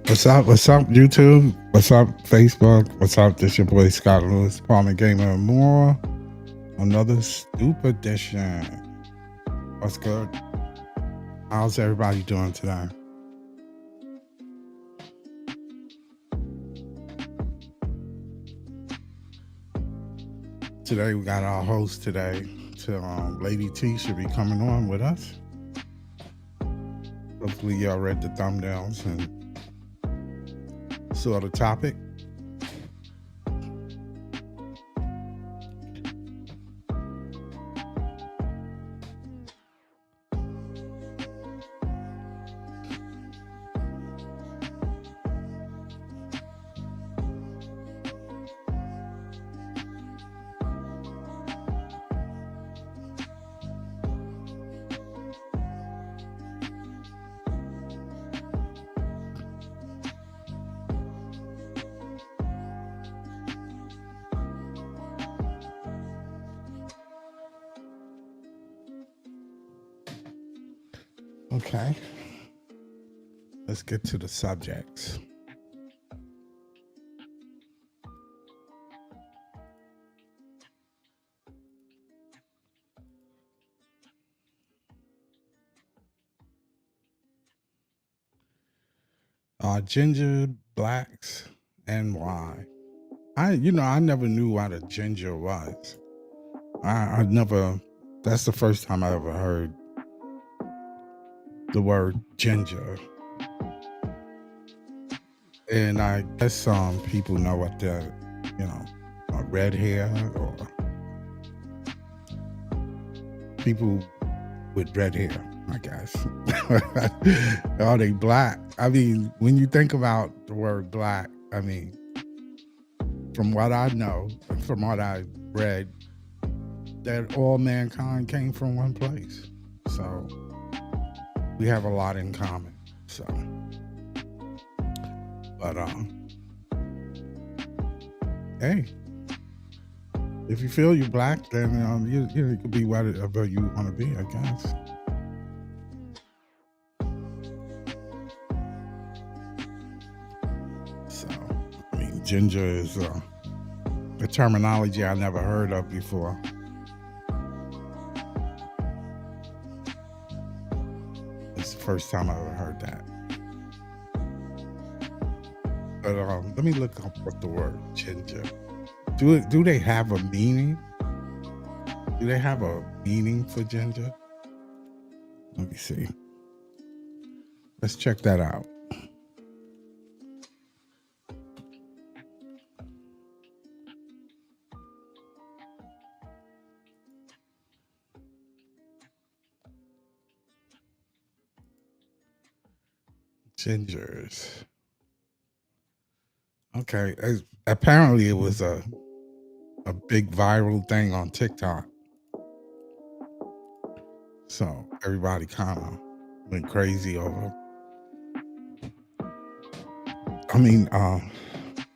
What's up? What's up, YouTube? What's up, Facebook? What's up? This your boy Scott Lewis, Palmer Gamer and more. Another Stoop edition. What's good? How's everybody doing today? Today we got our host today. Lady T should be coming on with us. Hopefully y'all read the thumbnails and saw the topic. Okay. Let's get to the subjects. Ginger, blacks, and why. I never knew what a ginger was. I never, that's the first time I ever heard the word ginger. And I guess some people know what the, red hair or people with red hair, I guess. Are they black? I mean, when you think about the word black, I mean, from what I know, from what I read, that all mankind came from one place. So we have a lot in common. So, but hey, if you feel you're black, then you could be whatever you want to be, I guess. So, I mean, ginger is a terminology I never heard of before. It's the first time I ever heard that. But let me look up what the word ginger. Do they have a meaning? Do they have a meaning for ginger? Let me see. Let's check that out. Gingers. Okay. Apparently it was a big viral thing on TikTok. So everybody kind of went crazy over. I mean,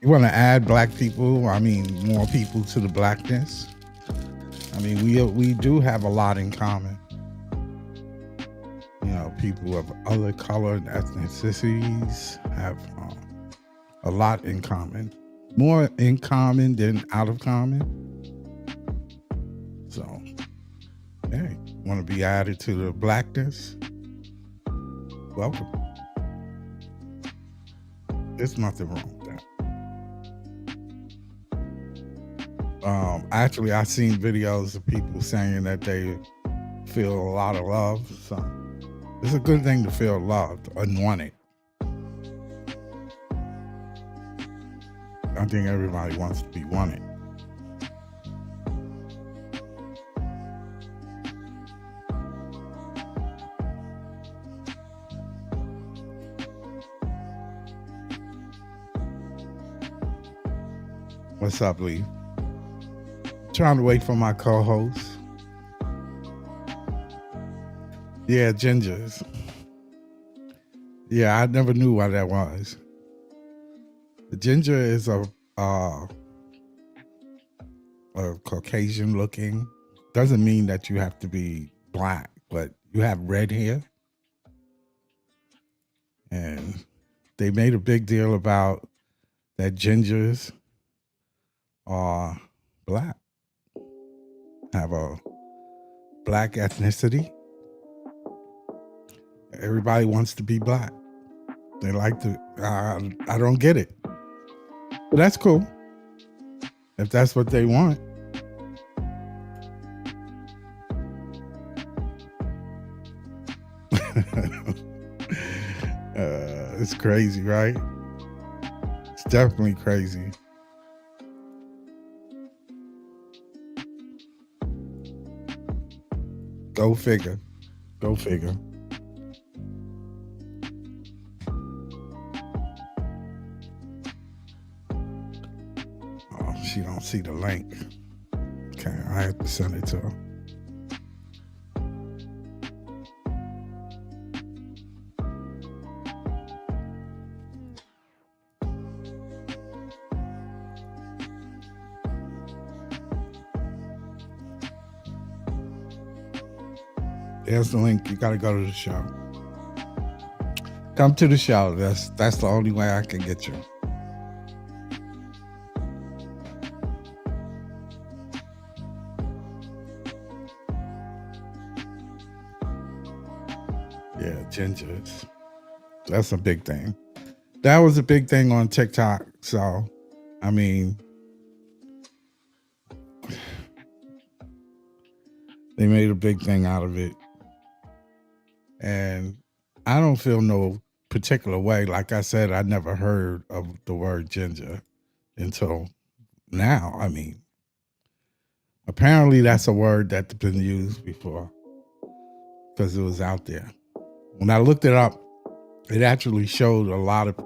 you want to add black people? I mean, more people to the blackness. I mean, we do have a lot in common. You know, people of other color and ethnicities have a lot in common. More in common than out of common. So, hey, want to be added to the blackness? Welcome. There's nothing wrong with that. Actually, I've seen videos of people saying that they feel a lot of love. So it's a good thing to feel loved and wanted. I think everybody wants to be wanted. What's up, Lee? Trying to wait for my co-host. Yeah, gingers. Yeah, I never knew what that was. The ginger is a Caucasian looking. Doesn't mean that you have to be black, but you have red hair. And they made a big deal about that gingers are black, have a black ethnicity. Everybody wants to be black. They like to. I don't get it, but that's cool if that's what they want. It's crazy, right? It's definitely crazy. Go figure. Go figure. Oh, she don't see the link. Okay, I have to send it to her. There's the link. You got to go to the show. Come to the show. That's the only way I can get you. Yeah, gingers. That's a big thing. That was a big thing on TikTok. So, I mean, they made a big thing out of it. And I don't feel no particular way. Like I said, I never heard of the word ginger until now. I mean, apparently that's a word that's been used before because it was out there. When I looked it up, it actually showed a lot of,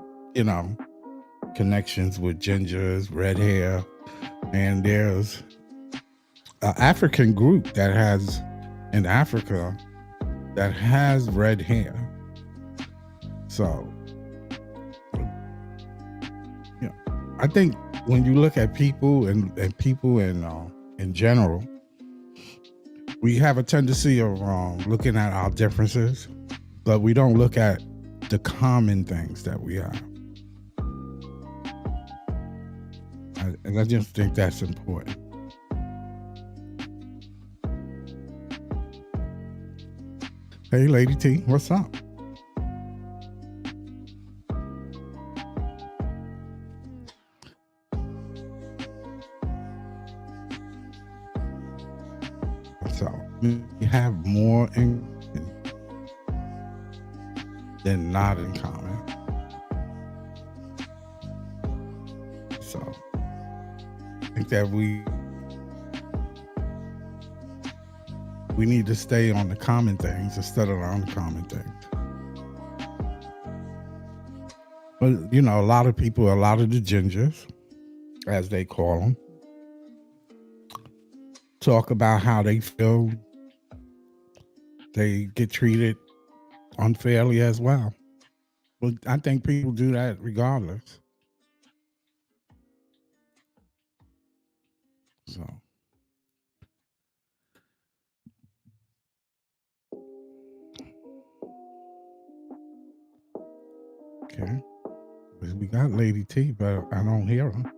connections with gingers, red hair, and there's an African group that has in Africa that has red hair. So, I think when you look at people and people in general, we have a tendency of looking at our differences, but we don't look at the common things that we have. And I just think that's important. Hey, Lady T, what's up? So we have more in than not in common. So I think that we need to stay on the common things instead of the uncommon things. But a lot of people, a lot of the gingers, as they call them, talk about how they feel they get treated unfairly as well. But I think people do that regardless. So, okay. We got Lady T, but I don't hear her.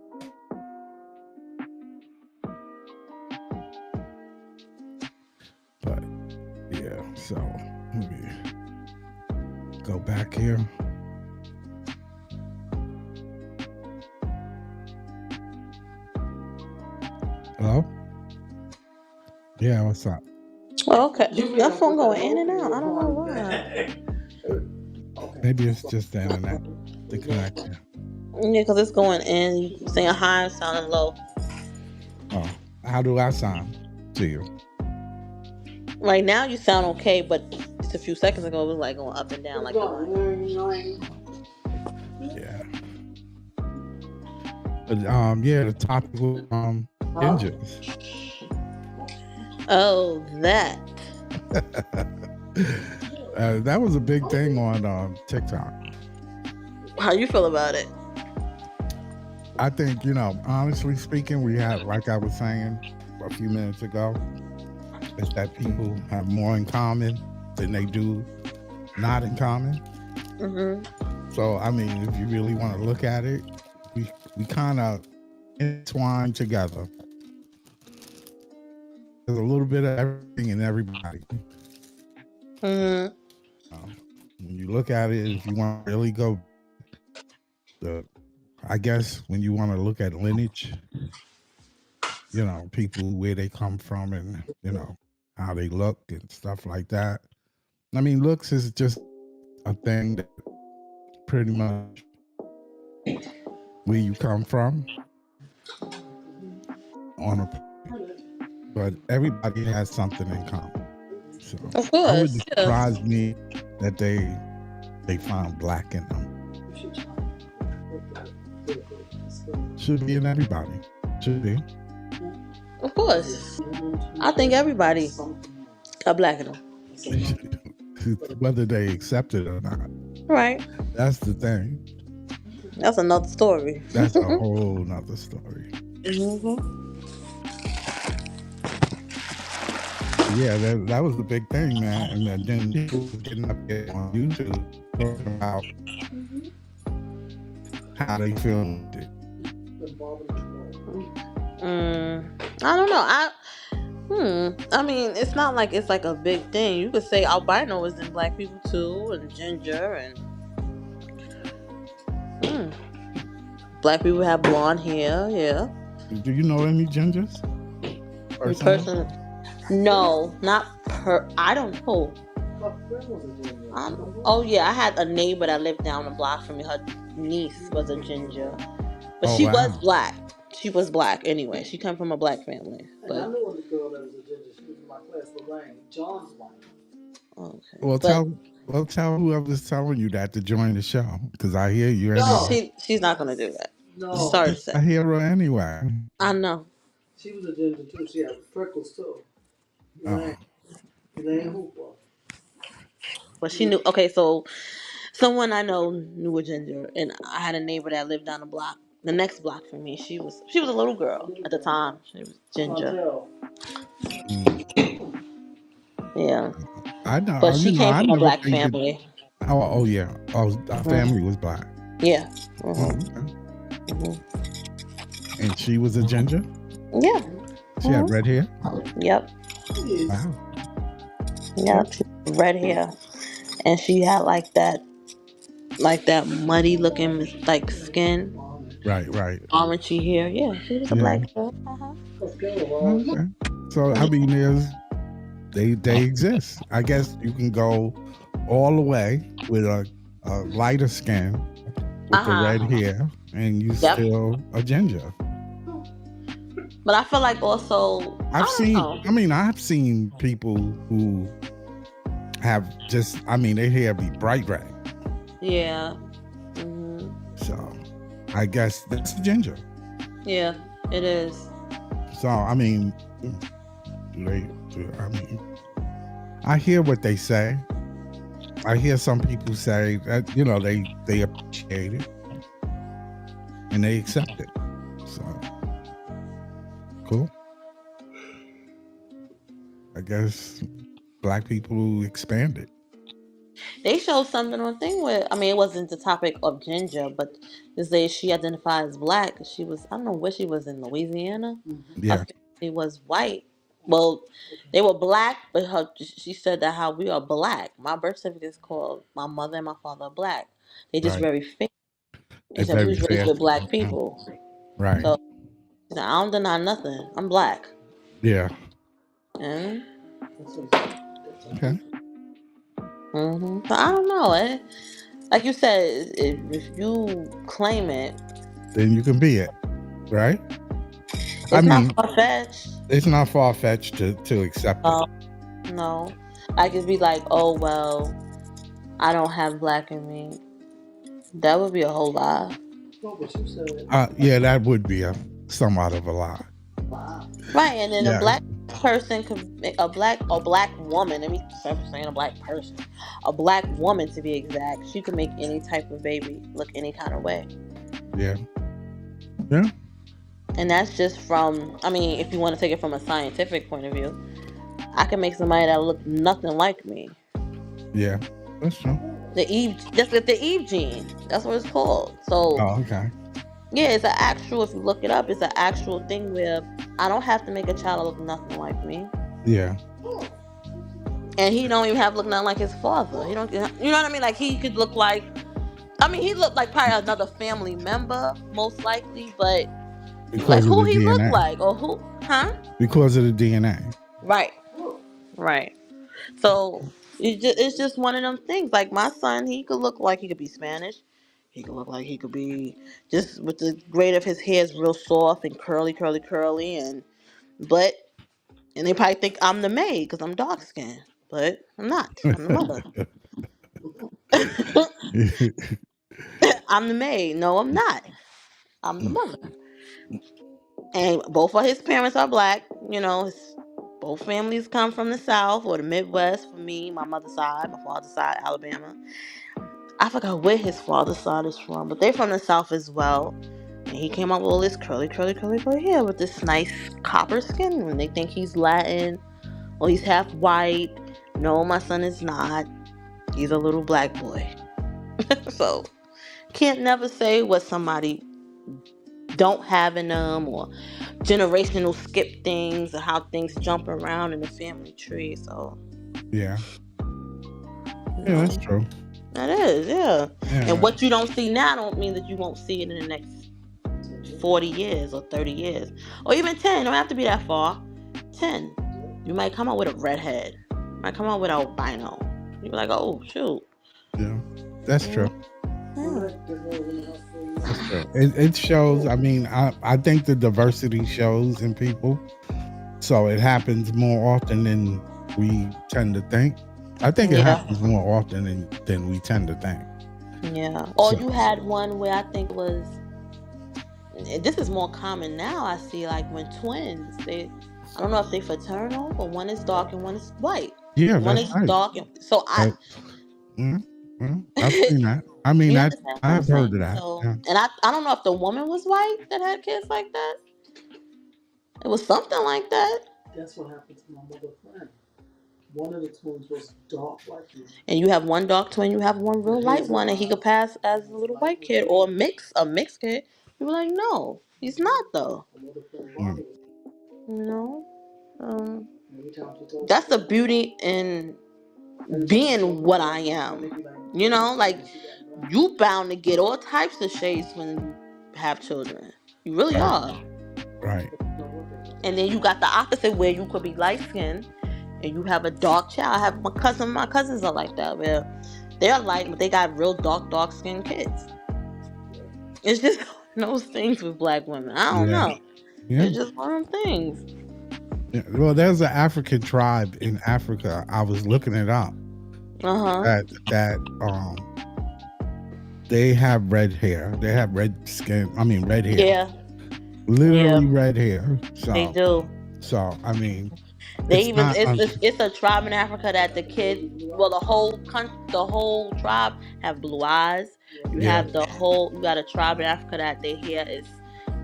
But yeah, so let me go back here. Hello? Yeah, what's up? Oh, okay. Your phone going in and out. I don't know why. Maybe it's just the internet, the connection. Yeah, because it's going in. You saying high, sounding low. Oh, how do I sound to you? Right now, you sound okay, but just a few seconds ago, it was like going up and down like the Yeah. But yeah, the topic was gingers. Oh, that. That was a big thing on TikTok. How you feel about it? I think, honestly speaking, we have, like I was saying a few minutes ago, is that people have more in common than they do not in common. Mm-hmm. So I mean, if you really want to look at it, we kind of entwine together. There's a little bit of everything in everybody. Mm-hmm. When you look at it, if you want to really go, the I guess when you want to look at lineage, people where they come from and how they look and stuff like that. I mean, looks is just a thing that pretty much where you come from on a but everybody has something in common. So Of I would course, yeah. surprise me that they found black in them. Should be in everybody. Should be. Of course. I think everybody got black in them. Whether they accept it or not. Right. That's the thing. That's another story. That's a whole nother story. Mm-hmm. Yeah, that was the big thing, man. And then people getting up there on YouTube talking about how they feel with it. I don't know. I mean, it's not like it's like a big thing. You could say albino is in black people too, and ginger, and black people have blonde hair. Yeah. Do you know any gingers? Person? No, not per. I don't know. Oh yeah, I had a neighbor that lived down the block from me. Her niece was a ginger, but she was black. She was black anyway. She come from a black family. But I knew a girl that was a ginger. She was in my class, Lorraine. John's wife. Okay. Well, tell whoever's telling you that to join the show because I hear you anyway. She's not gonna do that. No. Sorry to say. I hear her anyway. I know. She was a ginger too. She had freckles too. Elaine Hooper. But she knew. Okay, so someone I know knew a ginger, and I had a neighbor that lived down the block, the next block from me. She was a little girl at the time. She was ginger. Yeah. I know. But she came from a black family. Oh yeah. Oh, our family was black. Yeah. And she was a ginger? Yeah. She had red hair? Yep. Wow. Yep. Red hair. And she had like that muddy looking like skin. Right. Orangey hair. Yeah, she was a black girl. Okay. So I mean they exist. I guess you can go all the way with a lighter skin with the red hair and you still a ginger. But I feel like also I've seen people who have just their hair be bright red. Yeah. So I guess that's ginger. Yeah, it is. So I hear what they say. I hear some people say that they appreciate it and they accept it. So cool. I guess black people expand it. They showed something on thing where it wasn't the topic of ginger, but this day she identified as black. She was I don't know where she was in Louisiana. Yeah, her family was white. Well, they were black, but she said that how we are black. My birth certificate is called my mother and my father are black. They just very fair. And she was raised with black people. Right. So I don't deny nothing. I'm black. Yeah. Okay. Mm-hmm. But I don't know. Like you said, if you claim it, then you can be it, right? It's not far-fetched. It's not far-fetched to accept it. No. I could be like, oh, well, I don't have black in me. That would be a whole lie. Yeah, that would be somewhat of a lie. Right, and then a black person a black woman, let me start saying a black person. A black woman, to be exact, she could make any type of baby look any kind of way. Yeah. Yeah. And that's just from, if you want to take it from a scientific point of view, I can make somebody that look nothing like me. Yeah, that's true. The Eve, that's what the Eve gene. That's what it's called. So Oh, okay. yeah, it's an actual. If you look it up, it's an actual thing where I don't have to make a child look nothing like me, Yeah. and he don't even have to look nothing like his father. He don't. You know what I mean? Like he could look like. I mean, he looked like probably another family member, most likely, but like Because of who the he look DNA. like or who, huh? Because of the DNA. Right, right. So it's just one of them things. Like my son, he could look like he could be Spanish. He could look like he could be just with the braid of his hair is real soft and curly, curly, curly, but and they probably think I'm the maid because I'm dark skinned, but I'm not. I'm the mother. I'm the maid. No, I'm not. I'm the mother. And both of his parents are black. You know, both families come from the South or the Midwest. For me, my mother's side, my father's side, Alabama. I forgot where his father's side is from, but they're from the South as well. And he came up with all this curly, curly, curly, curly hair with this nice copper skin. And they think he's Latin or he's half white. No, my son is not. He's a little black boy. So can't never say what somebody don't have in them or generational skip things or how things jump around in the family tree. So Yeah. you Yeah, that's know true. that is, yeah. And Yeah. what you don't see now don't mean that you won't see it in the next 40 years or 30 years or even 10. It don't have to be that far. 10. You might come out with a redhead. You might come out with albino. You be like, oh shoot. Yeah. That's true. Yeah. That's true. It shows. I mean, I think the diversity shows in people, so it happens more often than we tend to think. I think it Yeah. happens more often than we tend to think. Yeah. Or So you had one where I think it was. This is more common now. I see like when twins. I don't know if they fraternal, but one is dark and one is white. yeah, One that's is right. dark, and so I. That, I've seen that. I mean, You that understand what I'm I've heard of saying? that. So, Yeah. and I don't know if the woman was white that had kids like that. It was something like that. That's what happened to my mother friend. One of the twins was dark like me. And you have one dark twin, you have one real light one, and he could pass as a little white kid or a mixed kid. You were like, no, he's not though. My mother friend Mm. Barbara. You know, Every time she told that's the beauty in being what I am. You know, like you bound to get all types of shades when you have children. You really Right. are. Right. And then you got the opposite where you could be light skinned and you have a dark child. I have my cousins are like that where they're light but they got real dark skinned kids. It's just one of those things with black women. I don't Yeah. know. Yeah. It's just one of them things. Yeah. Well, there's an African tribe in Africa. I was looking it up. Uh-huh. That they have red hair. They have red skin. I mean, red hair. Yeah, Literally red hair. they So, do. I mean, They it's even not. it's a tribe in Africa that the kids, well, the whole tribe have blue eyes. You Yeah. have you got a tribe in Africa that their hair is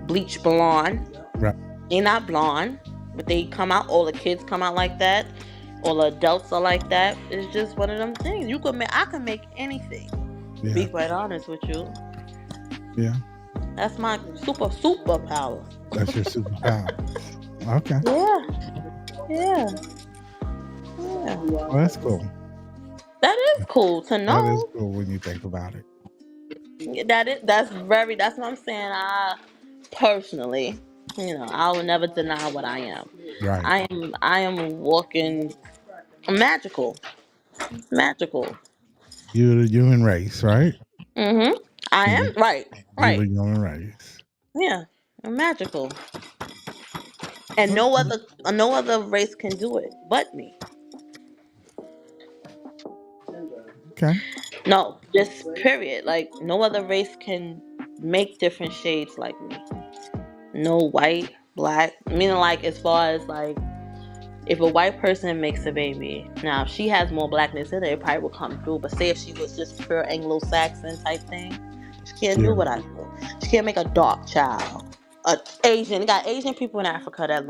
bleach blonde. Right. They're not blonde, but they come out. All the kids come out like that. All the adults are like that. It's just one of them things. I can make anything. To be Yeah. quite honest with you, Yeah. that's my superpower. That's your superpower. Okay. Yeah. Well, that's cool. That is cool to That is know. cool when you think about it. That's what I'm saying. I personally, I will never deny what I am. Right. I am walking magical. Magical. You're the human race, right? Mhm. I am You right. you're the Right. human race. Yeah. I'm magical. And no other race can do it but me. Okay. No, just period. Like no other race can make different shades like me. No white, black. Meaning like as far as like if a white person makes a baby, now if she has more blackness in it, it probably will come through. But say if she was just pure Anglo-Saxon type thing, she can't Yeah. do what I do. She can't make a dark child. Asian. You got Asian people in Africa that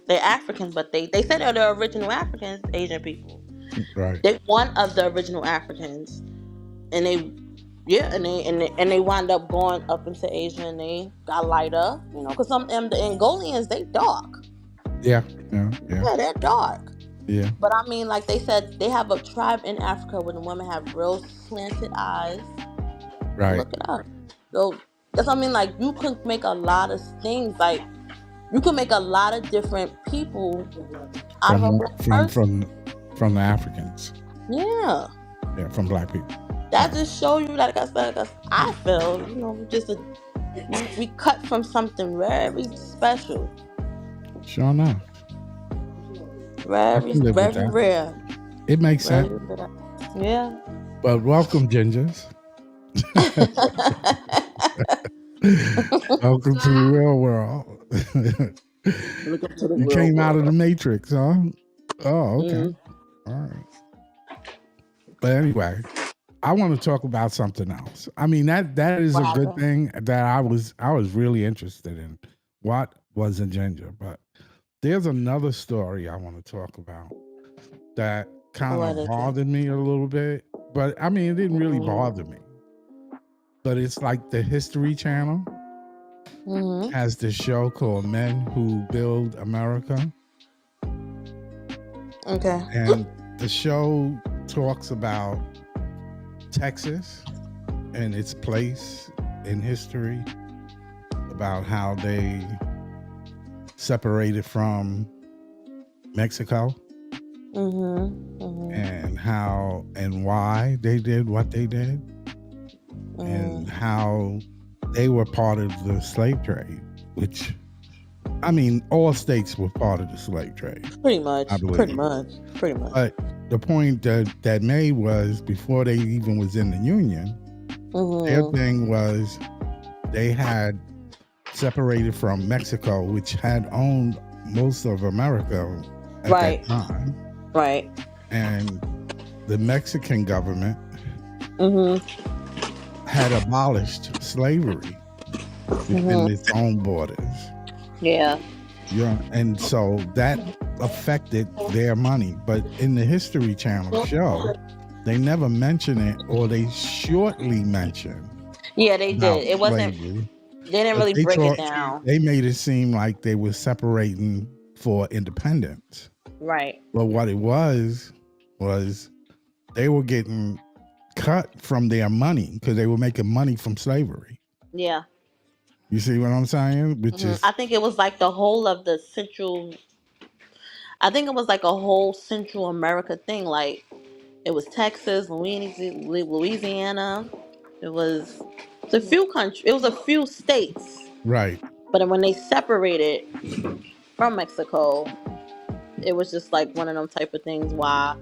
they're Africans, but they say they're the original Africans, Asian people. Right. They're one of the original Africans. and they yeah, and they wind up going up into Asia, and they got lighter, because some the Angolians, they dark. Yeah, yeah, yeah, Yeah, they're dark. yeah. But I mean, like they said, they have a tribe in Africa where the women have real slanted eyes. Right. Look it up. So that's what I mean. Like you could make a lot of things. Like you could make a lot of different people out of a From black from person. from from the Africans. Yeah, Yeah, from black people. that Yeah. just show you, like I feel, just we cut from something very special, Sure enough. I very can live with very that. rare, It makes sense. very rare. Yeah. But welcome, gingers. Welcome to the real world. Look up to the You real came out of the world. Matrix, huh? Oh, okay. Mm. All right. But anyway, I want to talk about something else. I mean, that is What a good happened? thing that I was really interested in. What was a ginger? But there's another story I want to talk about that kind What of is it? bothered me a little bit. But I mean, it didn't really bother me. But it's like the History Channel Mm-hmm. has this show called Men Who Build America. Okay. And the show talks about Texas and its place in history, about how they separated from Mexico, Mm-hmm. Mm-hmm. and how and why they did what they did, and how they were part of the slave trade, which, I mean, all states were part of the slave trade, Pretty much. I Pretty believe. much. Pretty much. But the point that made was, before they even was in the Union, their Mm-hmm. thing was they had separated from Mexico, which had owned most of America at Right. that time. Right. And the Mexican government Mm-hmm. had abolished slavery within its own borders. Yeah. Yeah, and so that affected their money. But in the History Channel show, they never mention it, or they shortly mention Yeah, they about did. It wasn't. slavery. They didn't But really break it down. they made it seem like they were separating for independence. Right. But what it was they were getting cut from their money because they were making money from slavery. Yeah. You see what I'm saying? Which is I think it was like the whole of the central. I think it was like a whole Central America thing. Like it was Texas, Louisiana. It was a few countries. It was a few states. right. But then when they separated from Mexico, it was just like one of them type of things. Why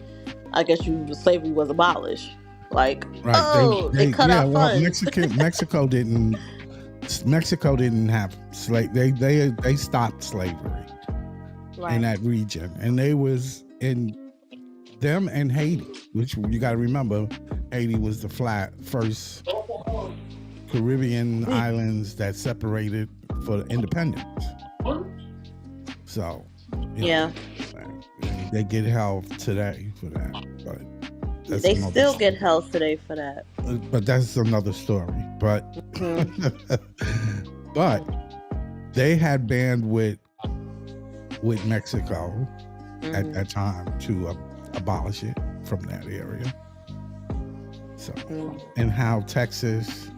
I guess slavery was abolished. Like, Right. oh, they cut Yeah, our well, funds. Mexico didn't have slave. They stopped slavery in that region, and they was in them and Haiti, which you got to remember, Haiti was the first Caribbean islands that separated for independence. So, Yeah. they get held today for that, but that's They another still story. get held today for that. But that's another story. But Mhm. but they had bandwidth with Mexico at that time to abolish it from that area. So, and how Texas,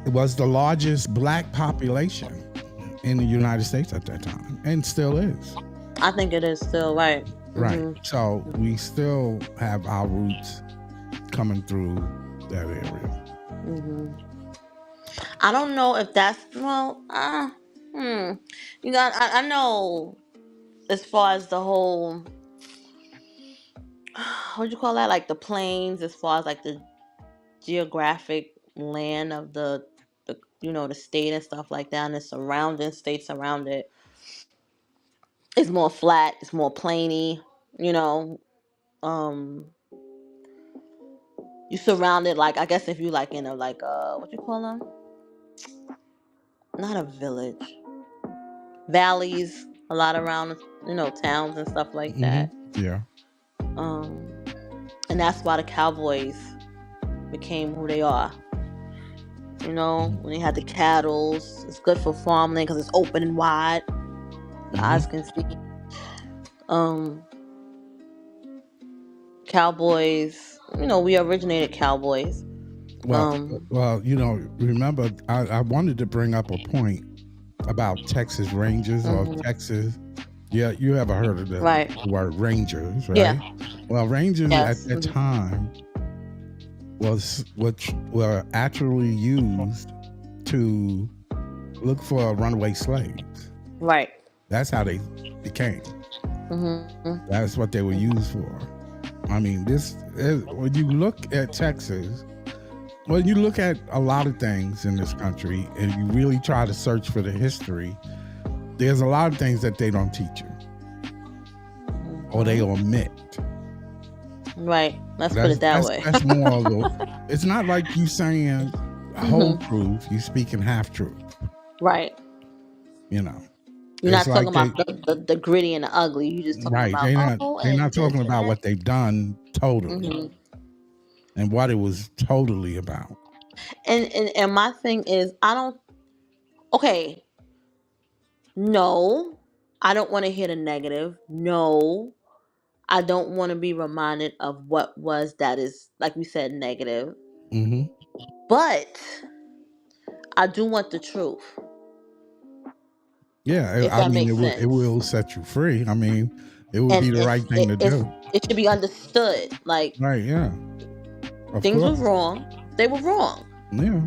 it was the largest black population in the United States at that time, and still is. I think it is still right. Right. Mhm. So we still have our roots coming through that area. I don't know if that's well. You got. I know as far as the whole. What do you call that? Like the plains, as far as like the geographic land of the the state and stuff like that, and the surrounding states around it. It's more flat. It's more plainy. You know. Um. You surrounded, like, I guess if you like in a, like, what you call them? Not a village. Valleys, a lot around, towns and stuff like that. Yeah. Um, and that's why the Cowboys became who they are. You know, when they had the cattle, it's good for farmland because it's open and wide. The Mm-hmm. eyes can see. Um, Cowboys. You know, we originated Cowboys. Well, well, remember, I wanted to bring up a point about Texas Rangers or Mhm. Texas. Yeah, you ever heard of the Right. word Rangers, Yeah. right? Well, Rangers at Yes. that Mhm. time was what were actually used to look for runaway slaves. Right. That's how they became. Mhm. That's what they were used for. I mean, when you look at Texas, when you look at a lot of things in this country and you really try to search for the history, there's a lot of things that they don't teach you or they omit. Right. Let's put That's it that that's way. that's more of a, it's not like you saying whole Mhm. truth, you speaking half truth. Right. You know. You're It's not talking like about the gritty and the ugly. You're just talking right. about They're and not this talking and about that. what they've done totally Hmm. and what it was totally about. And my thing is, I don't. Okay, no, I don't want to hear the negative. No, I don't want to be reminded of what was that is like we said negative. Mm-hmm. But I do want the truth, Yeah, if I that mean, makes it sense. will set you free. I mean, it would And be the right thing to do. it should be understood. Like Right? Yeah, of things were course. wrong. They were wrong.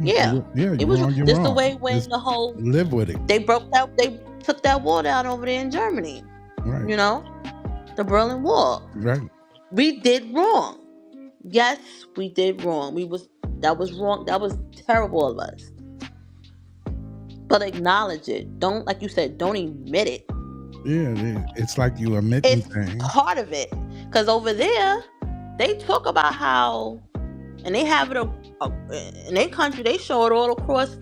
Yeah, Yeah, yeah. it You're was wrong. You're just the wrong. way when Just the whole live with it. they took that wall down over there in Germany. Right. You know, the Berlin Wall. Right. We did wrong. Yes, we did wrong. That was wrong. That was terrible of us. But acknowledge it. Don't, like you said, don't admit it. Yeah, it's like you omitting It's things. part of it. Because over there, they talk about how, and they have it in their country. They show it all across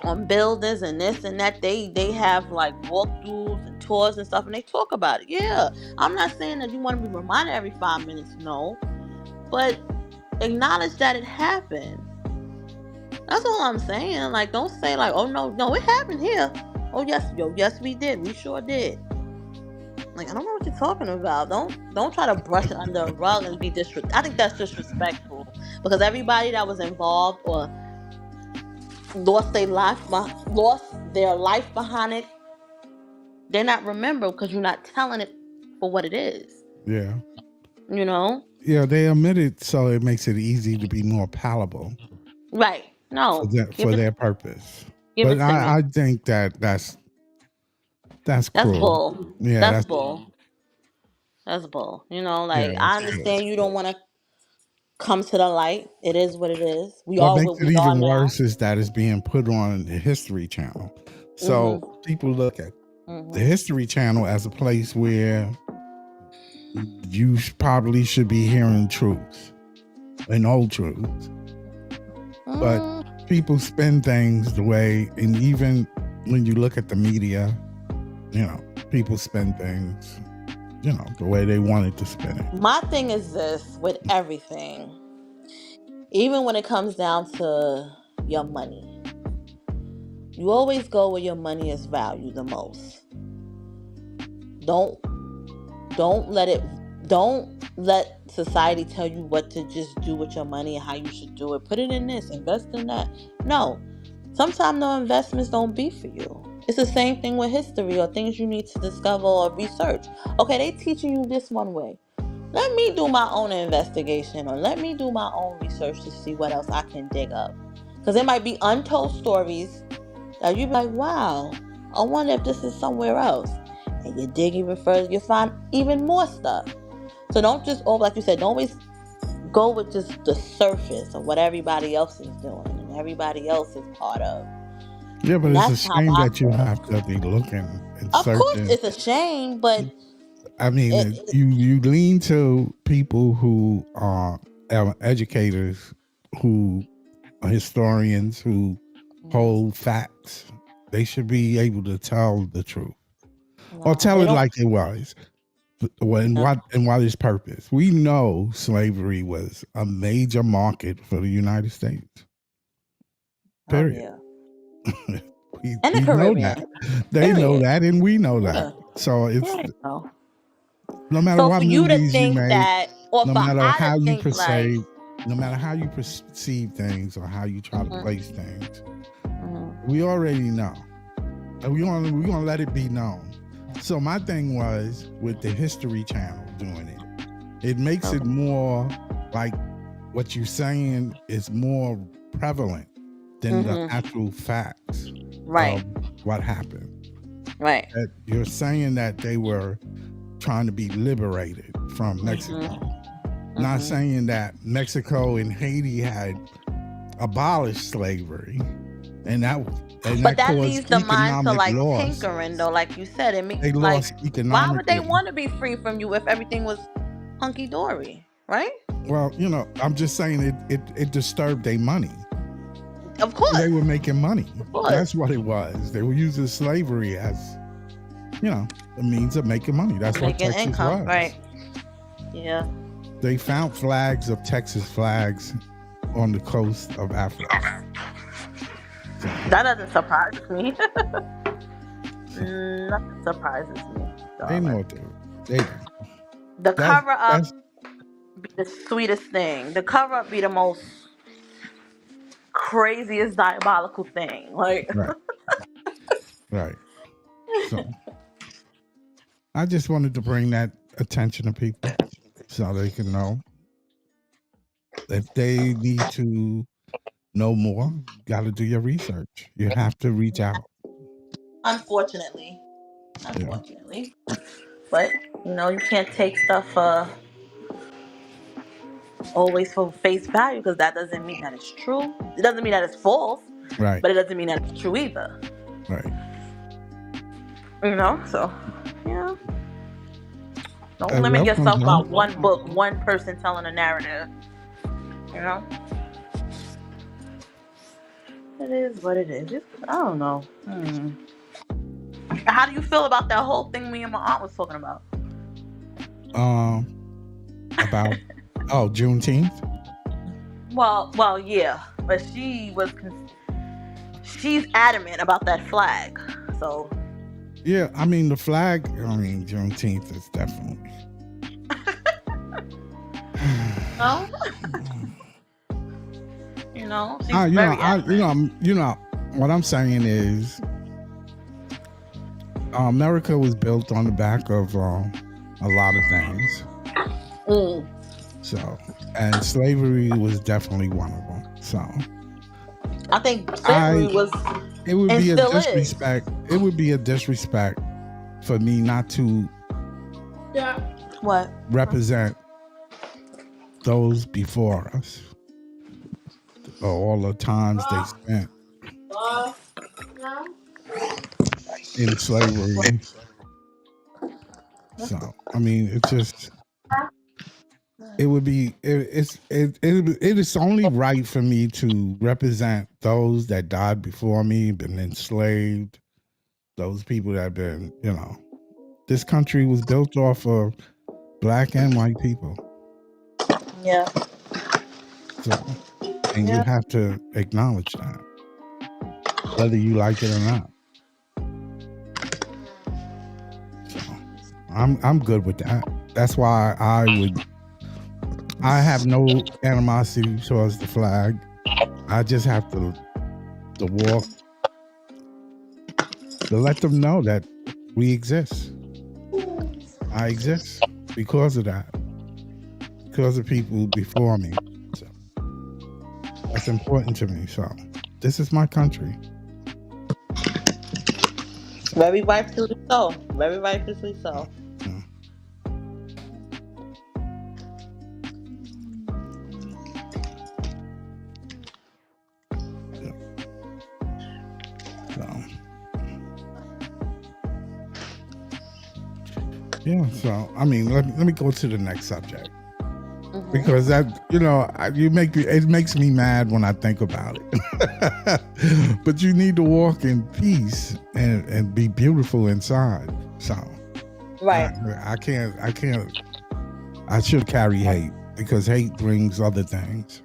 on buildings and this and that. They have like walkthroughs and tours and stuff, and they talk about it. Yeah, I'm not saying that you want to be reminded every 5 minutes. No, but acknowledge that it happened. That's all I'm saying. Like, don't say like, "Oh no, no, it happened here." Oh yes, yo, yes, we did. We sure did. Like, I don't know what you're talking about. Don't try to brush it under a rug and be disrespectful. I think that's disrespectful because everybody that was involved or lost their life behind it, they're not remembered because you're not telling it for what it is. Yeah. You know? Yeah, they omit it so it makes it easy to be more palatable Right. No. for their purpose. Give But it to me. I think that's That's cruel. bull. Yeah, That's that's bull. That's bull. You know, yeah, like I that's cruel. understand you don't want to come to the light. It is what it is. We What are makes what it we are even now. worse is that it's being put on the History Channel. So Mhm. people look at the Mhm. History Channel as a place where you probably should be hearing truth and old truth. But Mm, people spin things the way, and even when you look at the media, people spin things, the way they wanted to spin it. my thing is this with everything. Even when it comes down to your money, you always go where your money is valued the most. Don't don't let it don't let society tell you what to just do with your money and how you should do it. Put it in this, invest in that. No. Sometimes no investments don't be for you. It's the same thing with history or things you need to discover or research. Okay, they teaching you this one way. Let me do my own investigation or let me do my own research to see what else I can dig up. Because there might be untold stories that you be like, wow, I wonder if this is somewhere else. And you dig even further, you find even more stuff. So don't just, like you said, don't always go with just the surface of what everybody else is doing and everybody else is part of. Yeah, but And it's a that's how shame I that you feel. have to be looking and Of course, searching. it's a shame, but I mean, it you lean to people who are educators, who are historians, who hold facts. They should be able to tell the truth or no, tell they it don't. like it was. and what is purpose? We know slavery was a major market for the United States. Oh Period. yeah. we And the know that. Caribbean. They know Period. that, and we know that. Yeah. So it's Yeah. No. no matter So what for you to movies you think make, that, or no for matter I to how you think like, perceive, no matter how you perceive things or how you try to place things, we already know. And we're gonna let it be known. So my thing was with the History Channel doing it. It makes it more like what you're saying is more prevalent than the actual facts right, of what happened. right. That you're saying that they were trying to be liberated from Mexico. Not saying that Mexico and Haiti had abolished slavery, and that But that caused leaves the mind to economic like loss. tinkering though, like you said. It makes They like, lost why would they economically. want to be free from you if everything was hunky dory, right? Well, I'm just saying it disturbed their money. Of course. They were making money. course. That's what it was. They were using slavery as, a means of making money. That's what Making Texas income, was. right? Yeah. They found flags of Texas flags on the coast of Africa. So, That doesn't surprise me. Nothing surprises me. they know what they do. The cover up That's be the sweetest thing. The cover up be the most craziest diabolical thing. Like, right. Right. So I just wanted to bring that attention to people so they can know if they need to know more, you got to do your research. You have to reach out. unfortunately. But you can't take stuff always for face value, because that doesn't mean that it's true. It doesn't mean that it's false, Right. but it doesn't mean that it's true either. Right. So yeah. Don't limit yourself by one book, one person telling a narrative. It is what it is. I don't know. How do you feel about that whole thing me and my aunt was talking about? About Juneteenth. Well, yeah, but she's adamant about that flag. So yeah, I mean the flag. Juneteenth is definitely. no. She's very adamant. What I'm saying is, America was built on the back of a lot of things. So, and slavery was definitely one of them. So, I think slavery was. It would and be a still disrespect. Is. It would be a disrespect for me not to. Yeah. What? Represent those before us. All the times they spent in slavery. So, it's just. It would be it is only right for me to represent those that died before me, been enslaved, those people that have been, this country was built off of black and white people. Yeah. So, and you have to acknowledge that, whether you like it or not. So, I'm good with that. That's why I have no animosity towards the flag. I just have to walk to let them know that we exist. I exist because of that. Because of people before me. So that's important to me. So this is my country. Very rightfully so. Very rightfully so. Yeah. So let me go to the next subject, because that it makes me mad when I think about it. But you need to walk in peace and be beautiful inside. So Right. I can't. I can't. I should carry hate because hate brings other things.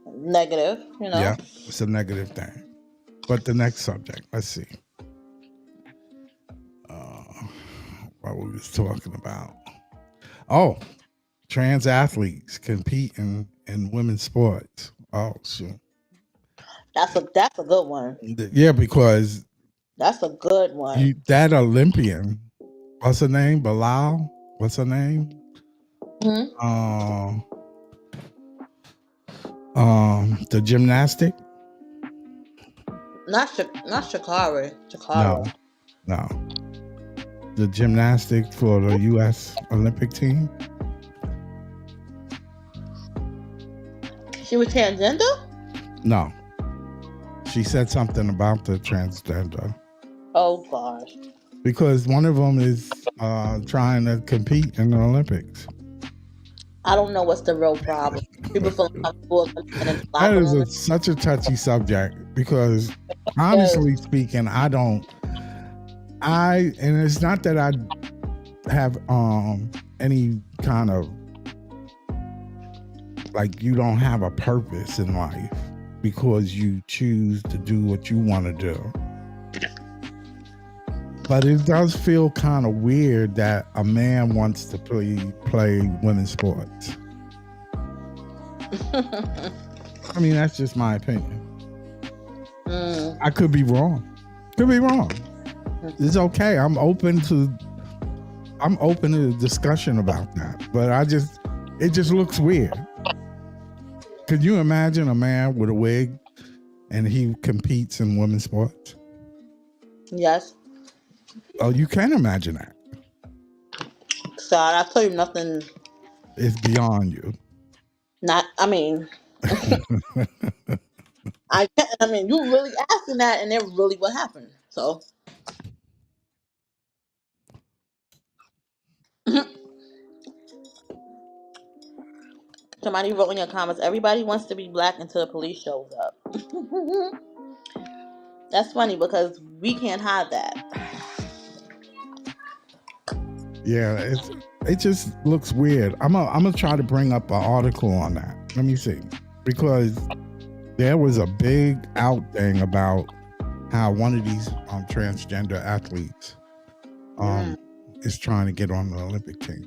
Negative, you know. Yeah, it's a negative thing. But the next subject, let's see. Uh, what we was talking about? Oh, trans athletes compete in women's sports. Oh, shoot. That's a good one. Yeah, because That's a good one. that Olympian, what's her name? Bilal. What's her name? Hmm. Um, the gymnastic. Not Shakari. No, Shakara. no. The gymnastic for the U.S. Olympic team. She was transgender? No, she said something about the transgender Oh gosh. because one of them is trying to compete in the Olympics. I don't know what's the real problem. People feel uncomfortable in the That locker is room. such a touchy subject because, Yes. honestly speaking, I don't. And it's not that I have any kind of like you don't have a purpose in life because you choose to do what you want to do. But it does feel kind of weird that a man wants to play women's sports. I mean, that's just my opinion. I could be wrong. Could be wrong. It's okay. I'm open to discussion about that. But it just looks weird. Could you imagine a man with a wig and he competes in women's sports? Yes. Oh, you can imagine that. So I tell you nothing. It's beyond you. I mean, I mean, you really asking that, and it really what happened. So somebody wrote in your comments, everybody wants to be black until the police shows up. That's funny because we can't hide that. Yeah, it just looks weird. I'm gonna try to bring up an article on that. Let me see, because there was a big out thing about how one of these transgender athletes is trying to get on the Olympic team.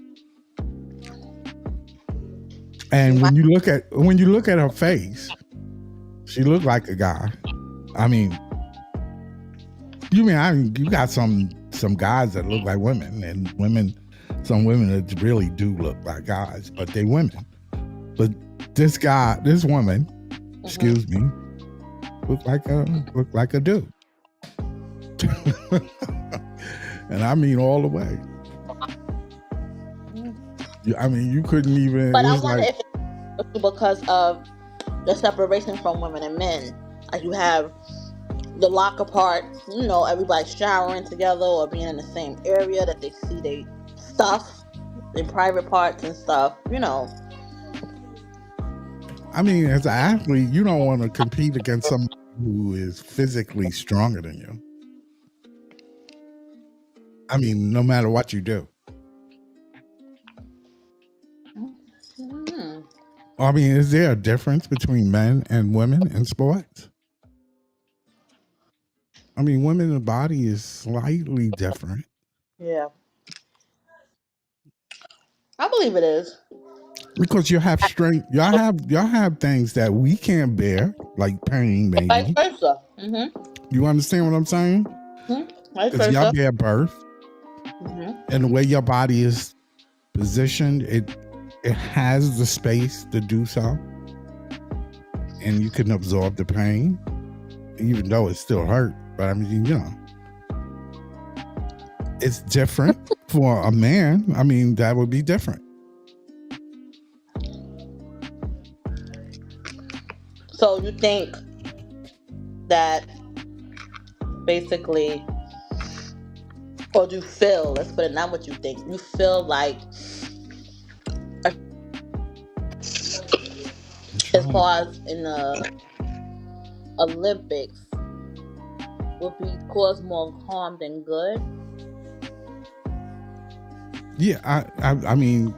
And when you look at her face, she looked like a guy. I mean, you got some guys that look like women, and some women that really do look like guys, but they women. But this woman, excuse me, looked like a dude. And I mean all the way. I mean, you couldn't even. But I wonder if it's because of the separation from women and men. Like you have the locker part, everybody showering together or being in the same area that they see their stuff, their private parts and stuff, I mean, as an athlete, you don't want to compete against someone who is physically stronger than you. I mean, no matter what you do. I mean, is there a difference between men and women in sports? I mean, women's body is slightly different. Yeah. I believe it is. Because you have strength, y'all have things that we can't bear, like pain, maybe. Vice versa. You understand what I'm saying? Because y'all bear birth, and the way your body is positioned, it has the space to do so, and you can absorb the pain, even though it still hurt. But I mean, it's different for a man. I mean, that would be different. So you think that basically, or do you feel, let's put it not what you think, you feel like as far as in the Olympics would be cause more harm than good? Yeah, I mean,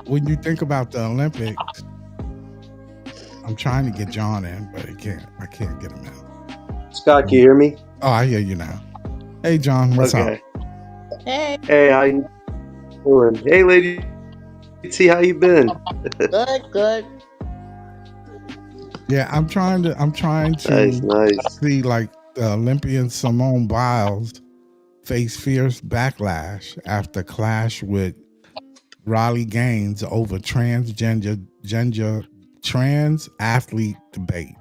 when you think about the Olympics, I'm trying to get John in, but I can't get him in. Scott, can you hear me? Oh, I hear you now. Hey, John, what's up? Okay. Hey, Hey, how you doing? Hey, Lady T, how you been? good, good. Yeah, I'm trying Nice, to nice. see like the Olympian Simone Biles face fierce backlash after clash with Riley Gaines over trans athlete debate.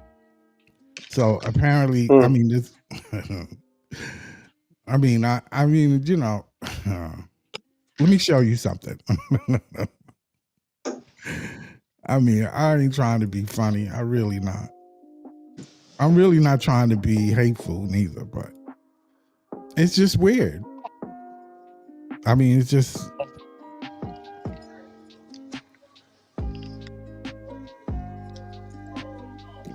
So apparently, I Hmm. mean this. I mean, let me show you something. I mean, I ain't trying to be funny. I really not. I'm really not trying to be hateful neither, but it's just weird. I mean, it's just.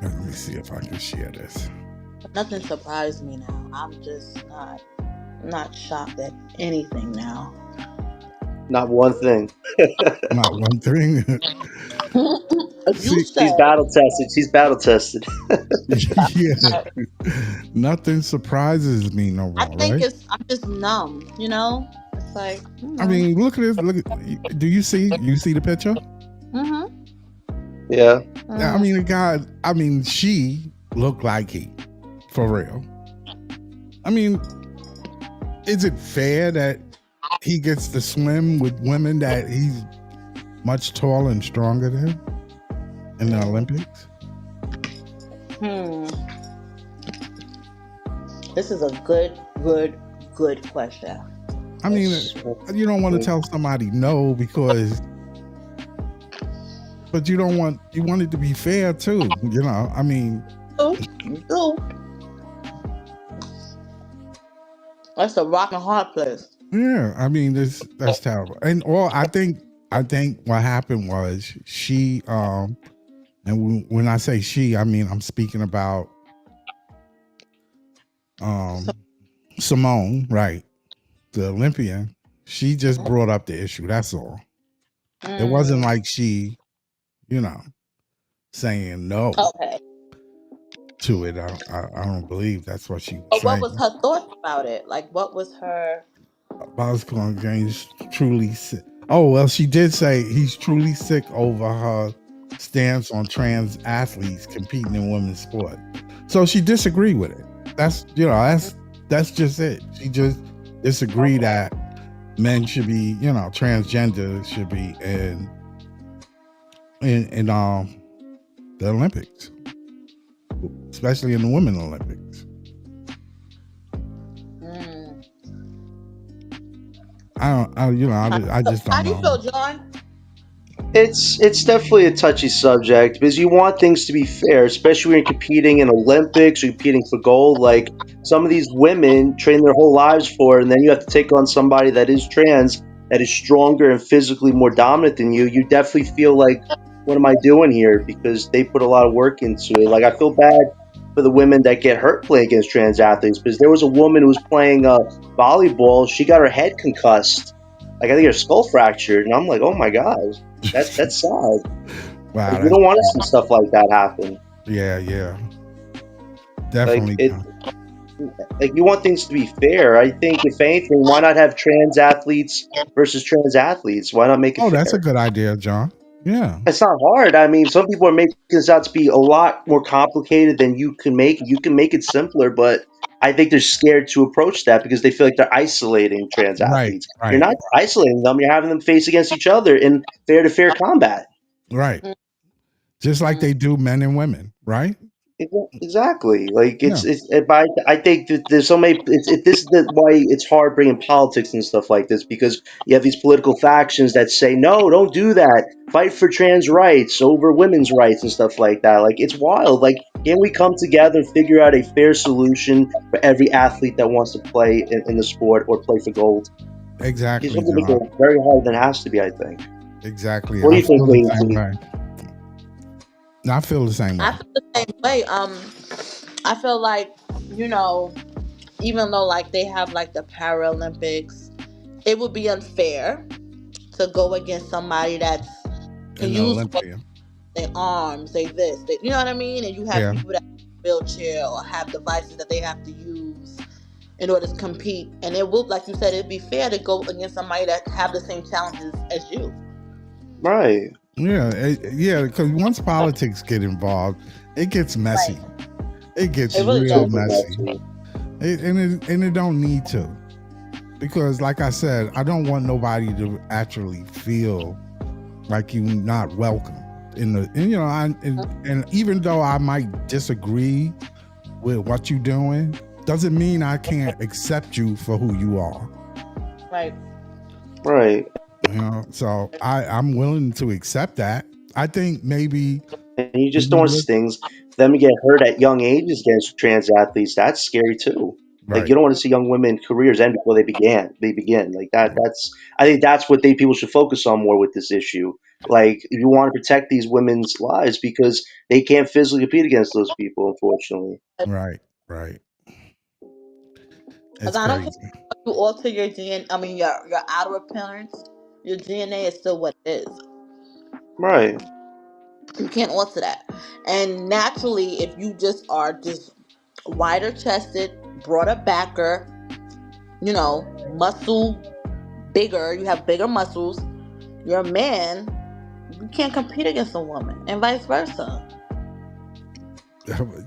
Let me see if I can share this. Nothing surprised me now. I'm just not shocked at anything now. Not one thing. Not one thing. You See, She's said battle tested. She's battle tested. yeah, nothing surprises me no I more, think right? I'm just numb. It's like I mean, look at this. Look at. Do you see the picture? mm-hmm, Yeah. I mm, mean, the guy. I mean, she looked like he, for real. I mean, is it fair that he gets to swim with women that he's much taller and stronger than in the Olympics? hmm. This is a good question. I mean, you don't want to tell somebody no because, but you want it to be fair too. I mean, You That's a rock and hard place. yeah, I mean, that's terrible. And well, I think what happened was she, and when I say she, I mean I'm speaking about So, um Simone, right, the Olympian. She just brought up the issue. That's all. It wasn't mm, like she, you know, saying no okay. to it. I don't believe that's what she was But what was saying. her thoughts about it? Like, what was her? Bosco Gaines truly sick. Oh well, she did say he's truly sick over her stance on trans athletes competing in women's sport. So she disagreed with it. That's just it. She just disagreed Okay. that men should be, transgender should be in the Olympics, especially in the women Olympics. Mm. I don't, I just How don't do you know. feel, John? It's definitely a touchy subject because you want things to be fair, especially when you're competing in Olympics or competing for gold. Like some of these women train their whole lives for it, and then you have to take on somebody that is trans, that is stronger and physically more dominant than you. You definitely feel like, what am I doing here? Because they put a lot of work into it. Like I feel bad for the women that get hurt playing against trans athletes because there was a woman who was playing volleyball. She got her head concussed, like I think her skull fractured, and I'm like, oh my god. That's sad. Wow, Like you that's don't want to see stuff like that happen. yeah, Like definitely. it, like you want things to be fair. I think if anything, why not have trans athletes versus trans athletes? Why not make it Oh, that's a fair? good idea, John. Yeah, It's not hard. I mean, some people are making this out to be a lot more complicated than you can make it. You can make it simpler, but I think they're scared to approach that because they feel like they're isolating trans right, athletes. You're right, not isolating them. You're having them face against each other in fair to fair combat. right. Just like Mm, they do men and women, right? Exactly. Like Yeah, but I think that there's so many. This is why it's hard bringing politics and stuff like this because you have these political factions that say no, don't do that. Fight for trans rights over women's rights and stuff like that. Like it's wild. Like can we come together and figure out a fair solution for every athlete that wants to play in the sport or play for gold? You just exactly, have to make John. it very hard than it has to be. I think. Exactly. What do I you think, feel the Lady same T? way. I feel the same I way. feel the same way. I feel like you know, even though like they have like the Paralympics, it would be unfair to go against somebody that's can An use Olympia. their arms, they this, they, you know what I mean? And you have Yeah. people that wheelchair or have devices that they have to use in order to compete. And it will, like you said, it'd be fair to go against somebody that have the same challenges as you. Right. Yeah. Yeah. Because once politics get involved, it gets messy. Right. It gets It really real does. Super messy. messy. And it don't need to. Because like I said, I don't want nobody to actually feel like you're not welcome in the, and, you know, and even though I might disagree with what you're doing, doesn't mean I can't accept you for who you are. Right. Right. You know, so I'm willing to accept that. I think maybe And you just when don't you want look things them to get hurt at young ages against trans athletes. That's scary too. Like right, you don't want to see young women careers end before they began. They begin like that. That's I think that's what they people should focus on more with this issue. Like if you want to protect these women's lives because they can't physically compete against those people, unfortunately. right, right. Because It's I don't care crazy. what you alter your DNA, I mean, your outer appearance, your DNA is still what it is. Right. You can't alter that. And naturally, if you just are just wider chested, broader backer, you know, muscle bigger, you have bigger muscles, you're a man, you can't compete against a woman, and vice versa.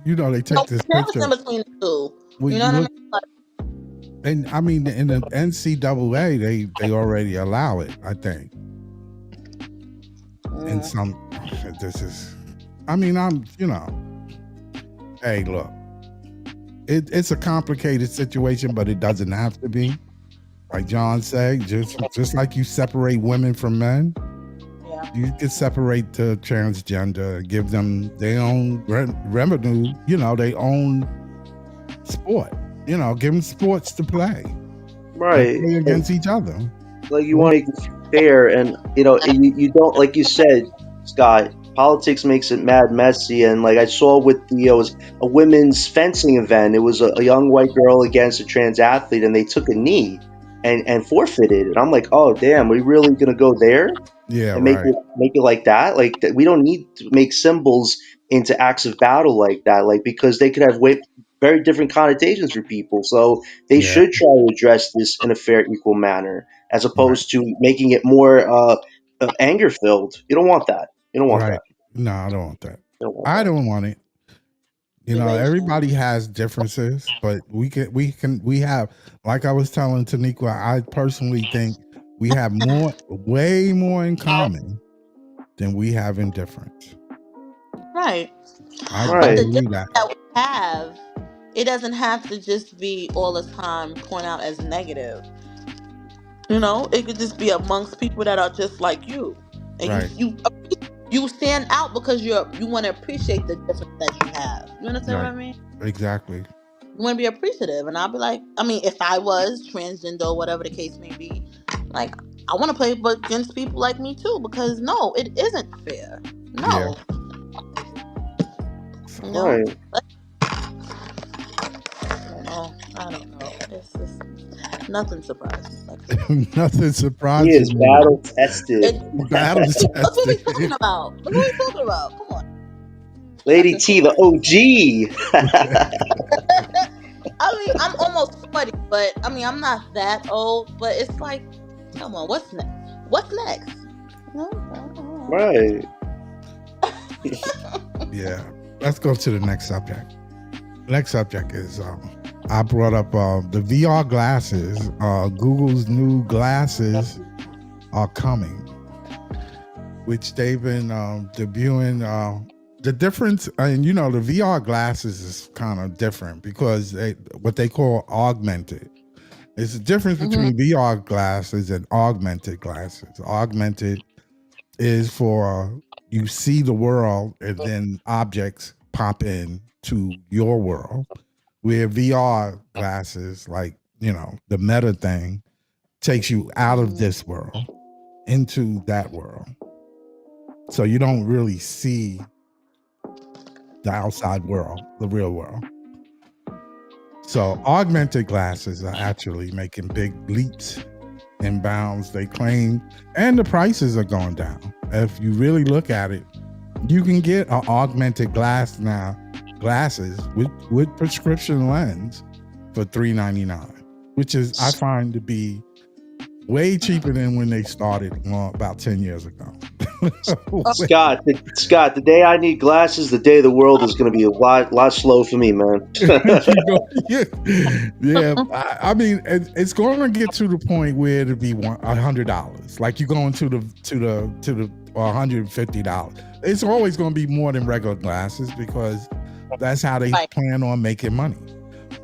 You know, they No take this comparison picture. between the two. Well, You know you what I look, mean? Like, and I mean, in the NCAA, they already allow it. I think. And mm, some, this is, I mean, I'm, you know, hey, look, it's a complicated situation, but it doesn't have to be. Like John said, just like you separate women from men, yeah. you can separate the transgender, give them their own revenue, you know, their own sport, you know, give them sports to play and Right. play And against each other. like you want to make it fair and you don't like you said, Scott, politics makes it mad messy. And like I saw with the it was a women's fencing event. It was a young white girl against a trans athlete and they took a knee and forfeited. And I'm like, oh damn, we really gonna go there Yeah, and right. make it like that? Like we don't need to make symbols into acts of battle like that, like because they could have very different connotations for people. So they Yeah, should try to address this in a fair, equal manner, as right, opposed to making it more anger filled. You don't want that. You don't want right. that. No, I don't want that. You don't want I that. don't want it. You know, Relation. everybody has differences, but we have, like I was telling Taniqua, I personally think we have way more in common than we have in difference. Right. I But Right. the believe difference that. that we have, it doesn't have to just be all the time point out as negative. You know, it could just be amongst people that are just like you, and Right. you stand out because you want to appreciate the difference that you have. You understand what Right. I mean? Exactly. You want to be appreciative, and I'll be like, I mean, if I was transgender or whatever the case may be, like I want to play against people like me too, because no, it isn't fair. Yeah. No, So, you know. Right. I don't know. It's just nothing surprised me. Like, nothing He surprises is me. battle tested. it, Battle Look what we tested. talking about. Look what we talking about. Come on. Lady Nothing T, the surprises me. OG. I mean, I'm almost 40, but I mean, I'm not that old. But it's like, come on, what's next? What's next? No. Right. Yeah. Let's go to the next subject. Next subject is I brought up the VR glasses. Google's new glasses are coming, which they've been debuting. The difference, and you know, the VR glasses is kind of different because what they call augmented. There's a difference Mm-hmm. between VR glasses and augmented glasses. Augmented is for you see the world and then objects pop in to your world. Where VR glasses, like, you know, the meta thing, takes you out of this world into that world. So you don't really see the outside world, the real world. So augmented glasses are actually making big leaps in bounds. They claim, and the prices are going down. If you really look at it, you can get an augmented glasses with prescription lens for $3.99, which is I find to be way cheaper than when they started about 10 years ago. Scott, the day I need glasses, the day the world is going to be a lot slow for me, man. Yeah. I mean, it's going to get to the point where it'll be $100. Like you going to the $150. It's always going to be more than regular glasses because that's how they plan on making money.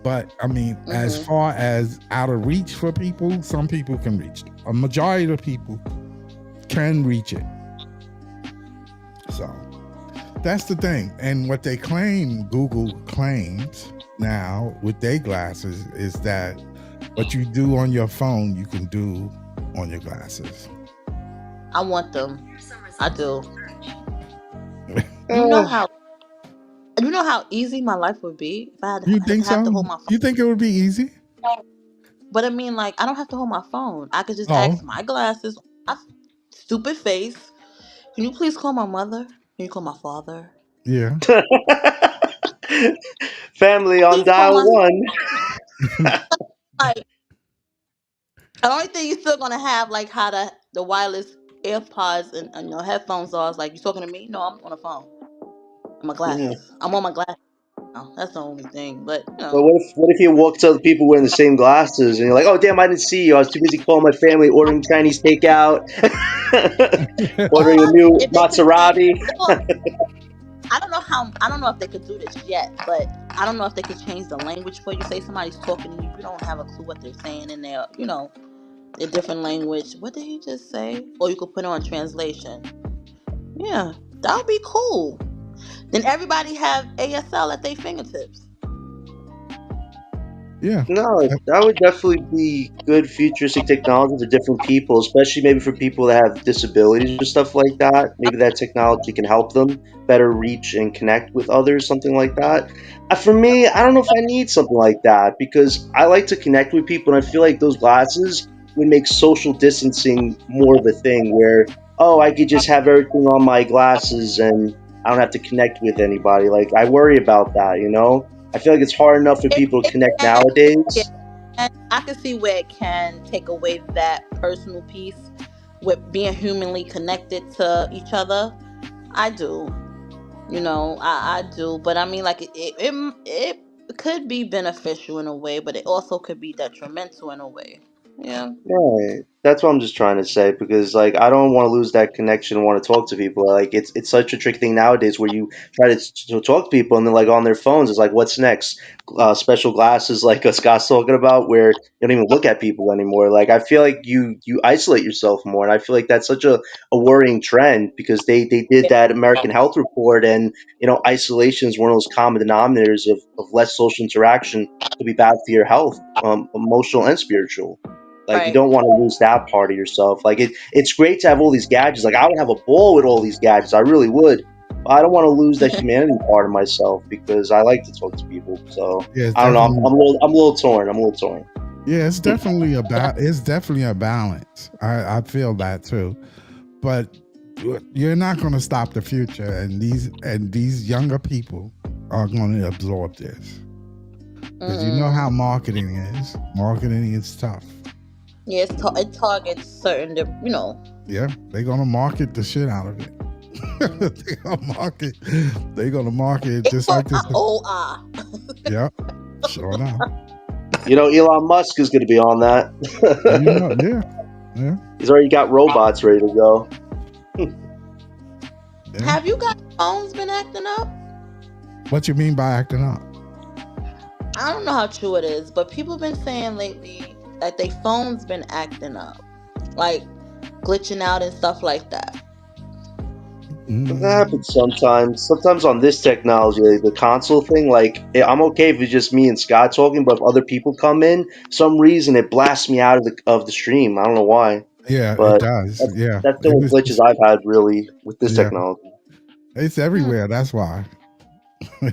But I mean, as far as out of reach for people, some people can reach it. A majority of people can reach it. So that's the thing. And what they claim, Google claims now with their glasses, is that what you do on your phone, you can do on your glasses. I want them. I do. You know how easy my life would be if I You think have to so? hold my phone. You think it would be easy? But I mean, like, I don't have to hold my phone. I could just Oh, ask my glasses, my stupid face. Can you please call my mother? Can you call my father? yeah. Family on Please call dial my one. like. The only thing you're still gonna have like how the wireless AirPods and your headphones are. Is like, you talking to me? No, I'm on the phone. And my Yeah. glasses. I'm on my glasses now. That's the only thing. But But what if you walk to other people wearing the same glasses and you're like, oh damn, I didn't see you. I was too busy calling my family, ordering Chinese takeout, ordering a or new if they could change. Maserati. Or I don't know if they could do this yet, but I don't know if they could change the language for you. Say somebody's talking to you, you don't have a clue what they're saying in their, a different language. What did he just say? Or you could put it on translation. Yeah, that would be cool. Then everybody have ASL at their fingertips. Yeah. No, that would definitely be good futuristic technology for different people, especially maybe for people that have disabilities or stuff like that. Maybe that technology can help them better reach and connect with others, something like that. For me, I don't know if I need something like that because I like to connect with people, and I feel like those glasses would make social distancing more of a thing where, oh, I could just have everything on my glasses and I don't have to connect with anybody. Like, I worry about that, you know? I feel like it's hard enough for people to It connect can, yeah, nowadays. and I can see where it can take away that personal piece with being humanly connected to each other. I do, I do, but I mean, like it could be beneficial in a way, but it also could be detrimental in a way. Yeah. Right. That's what I'm just trying to say because like I don't want to lose that connection and want to talk to people. Like it's such a tricky thing nowadays where you try to talk to people and they're like on their phones. It's like what's next? Special glasses like Scott's talking about where you don't even look at people anymore. Like I feel like you isolate yourself more, and I feel like that's such a worrying trend because they did that American Health Report, and isolation is one of those common denominators of less social interaction to be bad for your health, emotional and spiritual. Like you Right. don't want to lose that part of yourself. Like it's great to have all these gadgets. Like I would have a ball with all these gadgets. I really would. But I don't want to lose that humanity part of myself because I like to talk to people. So Yeah, it's I don't know. definitely. I'm a little torn. I'm a little torn. Yeah, it's definitely it's definitely a balance. I feel that too, but you're not going to stop the future, and these younger people are going to absorb this because you know how Mm. marketing is. Marketing is tough. Yeah, it targets certain, Yeah, they're going to market the shit out of it. they're going to market. They're going to market it It's just for like this. OR. Yeah, sure enough. Elon Musk is going to be on that. Yeah, yeah, He's already got robots ready to go. yeah. Have you guys' phones been acting up? What you mean by acting up? I don't know how true it is, but people have been saying lately that their phones been acting up, like glitching out and stuff like that. That happens sometimes. Sometimes on this technology, like the console thing, like I'm okay if it's just me and Scott talking, but if other people come in, some reason it blasts me out of the stream. I don't know why, Yeah, it but does. that's Yeah, that's the it only was. glitches I've had really with this Yeah, technology. it's Hmm. everywhere. That's why. Hmm.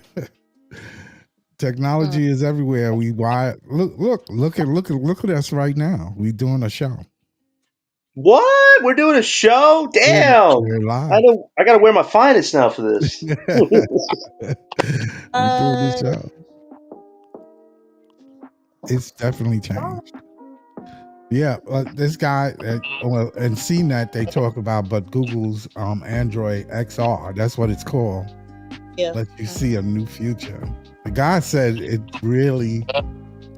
Technology is everywhere. We why look at us right now. We doing a show. What? We're doing a show? Yeah, Damn! we're I live. know. I gotta wear my finest now for this. We doing this Uh, show. It's definitely changed. Yeah, this guy, well, in CNET they talk about, but Google's Android XR, that's what it's called, yeah. lets you see a new future. The guy said it really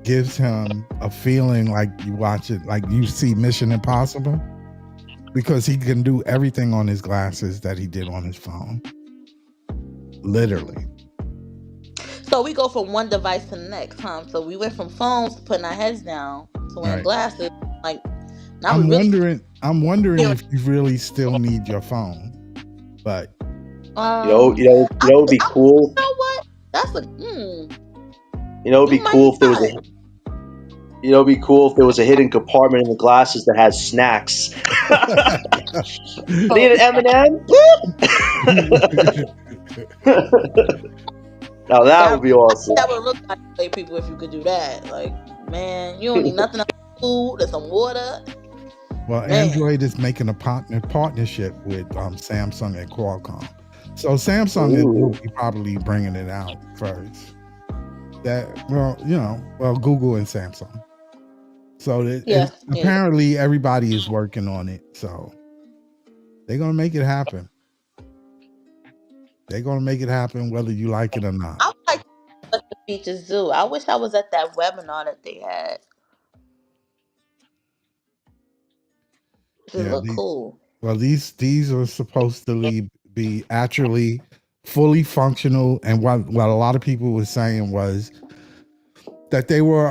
gives him a feeling like you watch it, like you see Mission Impossible, because he can do everything on his glasses that he did on his phone. Literally. So we go from one device to the next, huh? So we went from phones to putting our heads down to wearing Right. glasses. Like now we I'm really wondering I'm wondering hearing. if you really still need your phone. But You know, it'd be I, cool. you know what? That's a You know, it'd be You might cool be if there was right. a. You know, it'd be cool if there was a hidden compartment in the glasses that has snacks. So Need an M&M? Now that would that be awesome. that would really motivate people if you could do that. Like, man, you don't need nothing else but food and some water. well, Man, Android is making a partnership with Samsung and Qualcomm. So Samsung will Ooh, be probably bringing it out first. That well, Google and Samsung. So yeah, yeah. apparently everybody is working on it. So they're gonna make it happen. They're gonna make it happen whether you like it or not. I would like to see what the features do. I wish I was at that webinar that they had. It Yeah, looked cool. well, these are supposed to be actually fully functional, and what a lot of people were saying was that they were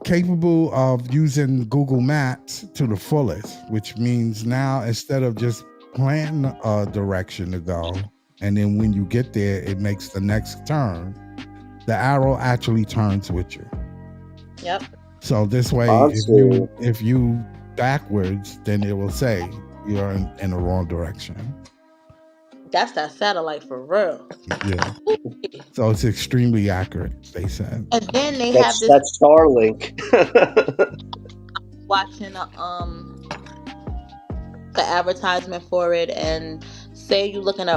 capable of using Google Maps to the fullest, which means now instead of just planning a direction to go, and then when you get there, it makes the next turn. The arrow actually turns with you. Yep. So this way, honestly, if you backwards, then it will say you're in the wrong direction. That's that satellite for real. Yeah. So it's extremely accurate, they said. And then they have this that's Starlink. watching the advertisement for it, and say you look at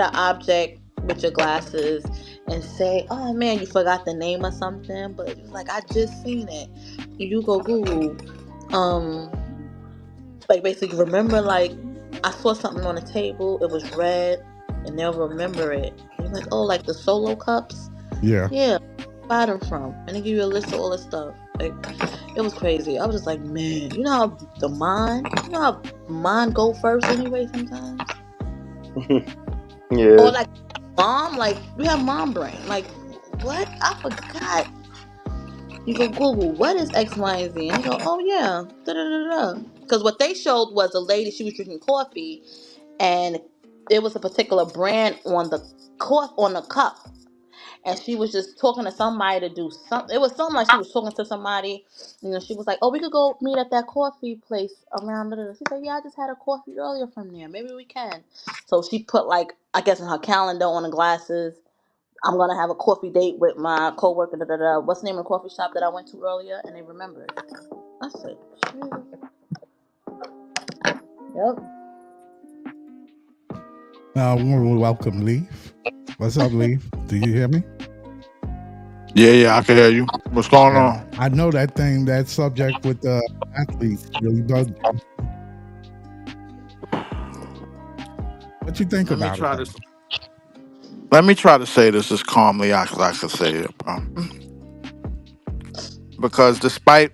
an object with your glasses and say, oh man, you forgot the name or something, but it's like I just seen it. You go Google, um like basically remember, like I saw something on the table, it was red, and they'll remember it. And you're like, oh, like the solo cups. Yeah. Yeah, buy them from, and they give you a list of all this stuff. Like, it was crazy. I was just like, man, you know how you know how mind go first anyway sometimes, Yeah. or like mom, like we have mom brain. Like, what? I forgot. You go Google what is X, Y, and Z, and you go, oh yeah, da da da da. Because what they showed was a lady, she was drinking coffee, and there was a particular brand on the on the cup, and she was just talking to somebody to do something. It was something like she was talking to somebody. You know, she was like, "Oh, we could go meet at that coffee place around." Da, da, da. She said, "Yeah, I just had a coffee earlier from there. Maybe we can." So she put, like, I guess in her calendar on the glasses, "I'm gonna have a coffee date with my coworker." Da, da, da. What's the name of the coffee shop that I went to earlier? And they remembered. I said, "Shit." Yep. We welcome Leaf. What's up, Leaf? Do you hear me? Yeah, yeah, I can hear you. What's going Yeah. on? I know that subject with the athletes really bugged you. What you think Let me about it try though? this. Let me try to say this as calmly as I can say it, bro. Because despite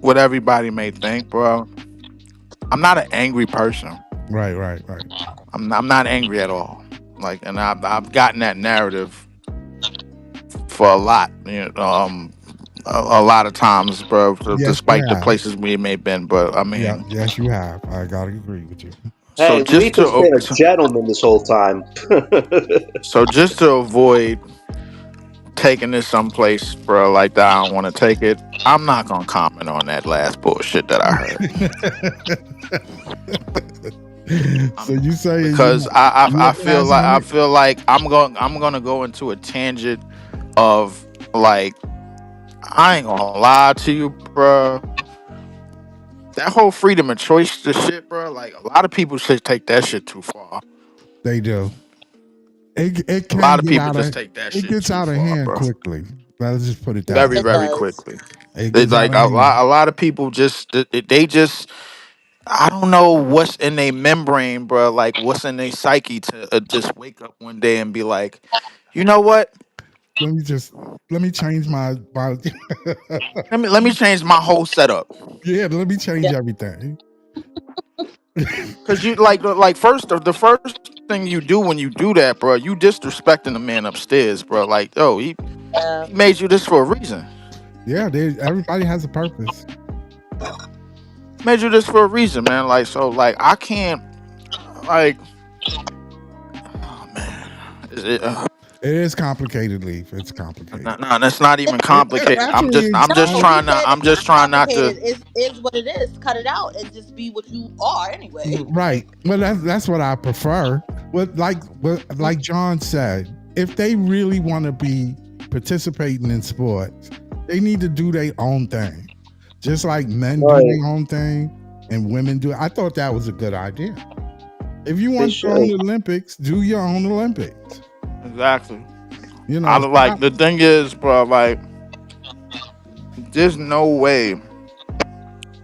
what everybody may think, bro, I'm not an angry person. Right, right, right. I'm not angry at all. Like, and I've gotten that narrative for a lot, a lot of times, bro. Yes, you Despite the have. places we may have been, but I Yeah, mean, yes, you have. I gotta agree with you. so Hey, just Leaf has to been a gentleman this whole time. so just to avoid taking this someplace, bro, like that, I don't want to take it. I'm not gonna comment on that last bullshit that I heard. So you saying Because you're passing I it? feel like I'm gonna go into a tangent of, like, I ain't gonna lie to you, bro. that whole freedom of choice, the shit, bro. Like a lot of people should take that shit too far. They do. It A lot can of get people out just of take that it shit gets too out of far, hand bro. quickly. Let's just put it that Very, way. It very does. quickly. It It's gets out like of hand. a lot of people just they just I don't know what's in their membrane, bro. Like what's in their psyche to just wake up one day and be like, you know what? Let me just let me change my Let me change my whole setup. yeah, let me change Yeah. everything. Cause you first the first thing you do when you do that, bro, you disrespecting the man upstairs, bro. Like, yo, he Yeah. made you this for a reason. Yeah, everybody has a purpose. Made you this for a reason, man. Like, so like I can't like oh man. It is complicated, Leaf. It's complicated. No, that's not even It's It complicated. I'm actually just is I'm just no. kind He trying to said I'm it's not just trying not to complicated. It's what it is. Cut it out and just be what you are anyway. right. Well, that's what I prefer. Like John said, if they really want to be participating in sports, they need to do their own thing. Just like men do Right. their own thing and women do. I thought that was a good idea. If you They want your own should. Olympics, do your own Olympics. exactly. You I know, like the thing is, bro. Like, there's no way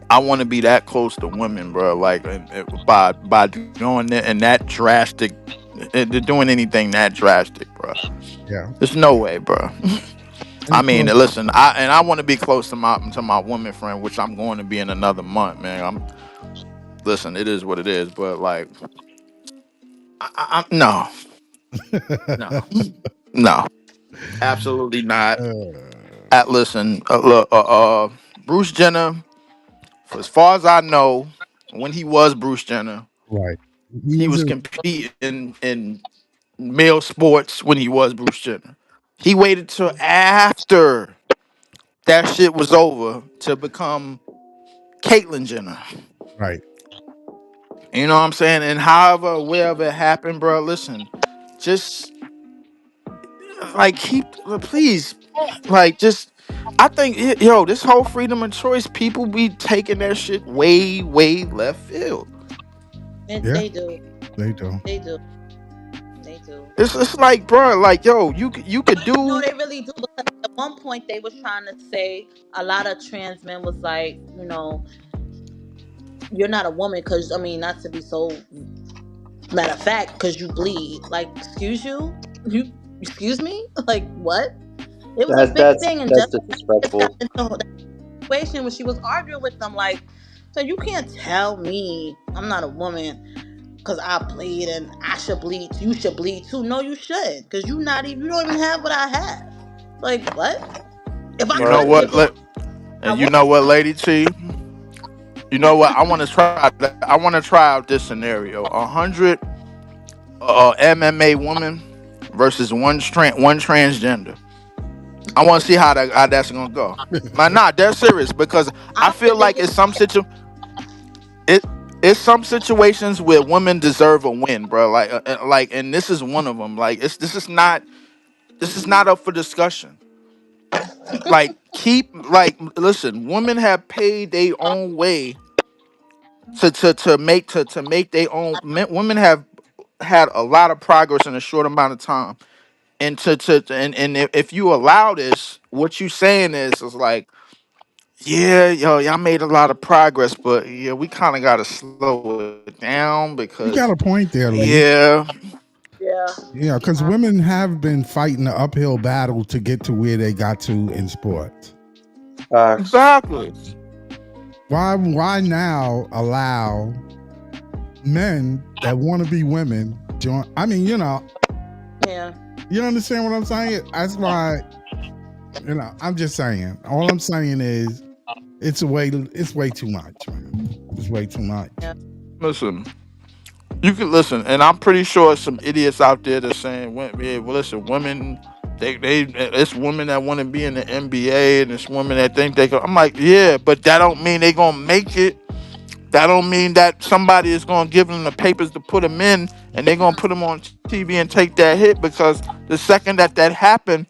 I want to be that close to women, bro. Like, by doing it and that drastic, doing anything that drastic, bro. yeah. There's no way, bro. I And mean, plus, listen, I want to be close to my woman friend, which I'm going to be in another month, man. Listen, it is what it is, but like, no, no, no, absolutely not. Listen, look, Bruce Jenner, for as far as I know, when he was Bruce Jenner, right. He he was was a competing in male sports when he was Bruce Jenner. He waited till after that shit was over to become Caitlyn Jenner. right. You know what I'm saying? And however, wherever it happened, bro, listen, just like please, like just, I think, yo, this whole freedom of choice, people be taking that shit way, way left field. And Yeah, they do. they do. They do. They do. It's like, bro, like, yo, you could No, do they really do because at one point they was trying to say a lot of trans men was like, you're not a woman because I mean, not to be so matter of fact, because you bleed. Like, excuse you, you excuse me, like what? It was a That big that's thing, and that's just got disrespectful. into that situation when she was arguing with them. Like, so you can't tell me I'm not a woman because I bleed and I should bleed. You should bleed too. No, you shouldn't, because you don't even have what I have. Like what? If I you could know Right. be a what, woman, I and you would. know what, Lady T, you know what, I want to try out this scenario: 100 MMA women versus one transgender. I want to see how that's gonna go. Man, nah, they're serious because I I don't feel think they like can. it it's some situations where women deserve a win, bro. Like, and this is one of them. Like, this is not up for discussion. Like, listen, women have paid their own way to make their own. Women have had a lot of progress in a short amount of time, and and if you allow this, what you saying is like, yeah, yo, y'all made a lot of progress, but yeah, we kind of got to slow it down because, You got a point there, Lee. yeah, Yeah. Yeah, because women have been fighting the uphill battle to get to where they got to in sports. Facts. exactly. Why now allow men that want to be women join? I mean, Yeah. you understand what I'm saying? That's why, I'm just saying. All I'm saying is it's way too much, man. It's way too much. Yeah. Listen, you can listen, and I'm pretty sure some idiots out there that's saying, yeah, well, listen, women, it's women that want to be in the NBA, and it's women that think they can. I'm like, yeah, but that don't mean they gonna make it. That don't mean that somebody is gonna give them the papers to put them in, and they're gonna put them on TV and take that hit, because the second that happened,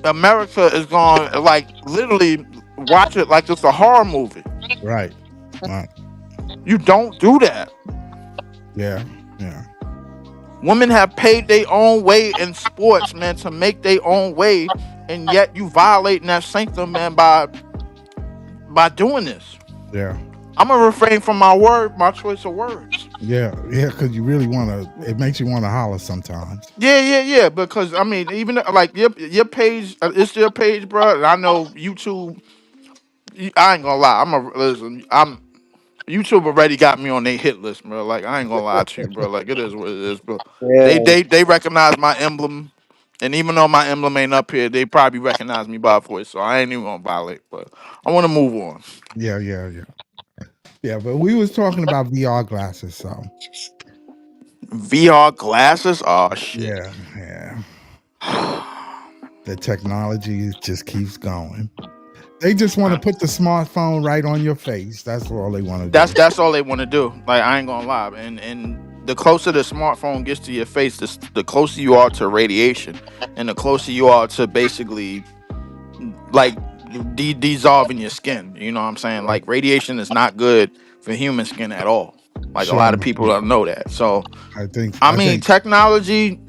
America is gonna, like, literally watch it like it's a horror movie. Right. Right. You don't do that. Yeah. Yeah. Women have paid their own way in sports, man, to make their own way, and yet you violating that sanctum, man, by doing this. Yeah. I'm gonna refrain from my choice of words. Yeah. Yeah. Because you really want to. It makes you want to holler sometimes. Yeah. Because I mean, even like your page, it's your page, bro. And I know YouTube. I ain't gonna lie. Listen. YouTube already got me on their hit list, bro. Like I ain't gonna lie to you, bro. Like it is what it is, bro. Yeah. They recognize my emblem, and even though my emblem ain't up here, they probably recognize me by voice. So I ain't even gonna violate. But I want to move on. Yeah. Yeah. Yeah. Yeah. But we was talking about VR glasses, so VR glasses. Oh shit. yeah. Yeah. The technology just keeps going. They just want to put the smartphone right on your face. That's all they want to do. That's all they want to do. Like I ain't gonna lie, and the closer the smartphone gets to your face, the closer you are to radiation, and the closer you are to basically like dissolving your skin. You know what I'm saying? Right. Like radiation is not good for human skin at all. Like a Sure lot of enough. people don't know that. So I think. I I mean, think technology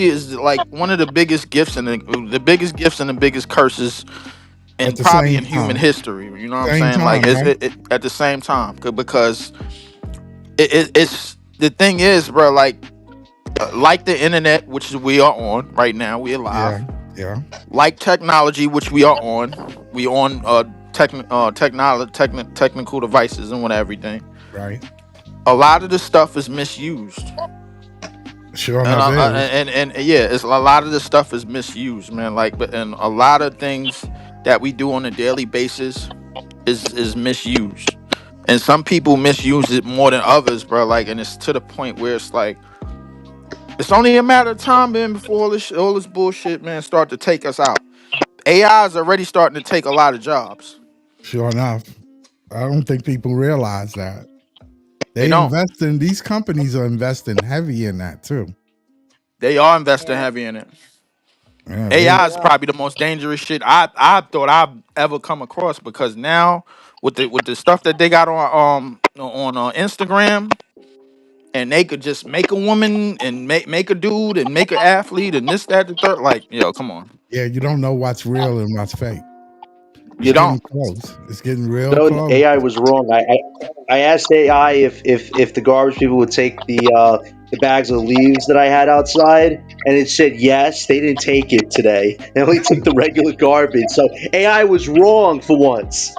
is like one of the biggest gifts and the biggest gifts and the biggest curses at and the probably same in human time. history. You know what I'm Same saying? Like time, right? at the same time because it's the thing is, bro. Like the internet, which we are on right now, we Yeah. alive. Yeah. Like technology, which we are on, we on technical devices and what everything. Right. A lot of the stuff is misused, Sure and enough is. yeah, it's a lot of the stuff is misused, man. Like, but and a lot of things that we do on a daily basis is misused, and some people misuse it more than others, bro. Like, and it's to the point where it's like it's only a matter of time, man, before all this bullshit, man, start to take us out. AI is already starting to take a lot of jobs. Sure enough. I don't think people realize that. They They don't. invest in these companies are investing heavy in that too. They are investing Yeah. heavy in it. Yeah, they AI is probably the most dangerous shit I thought I've ever come across because now with the stuff that they got on Instagram and they could just make a woman and make a dude and make an athlete and this that the third like yo come on yeah, you don't know what's real and what's fake. It's you getting don't. close. It's getting real No, close. AI was wrong. I asked AI if the garbage people would take the bags of leaves that I had outside, and it said yes. They didn't take it today. They only took the regular garbage. So AI was wrong for once.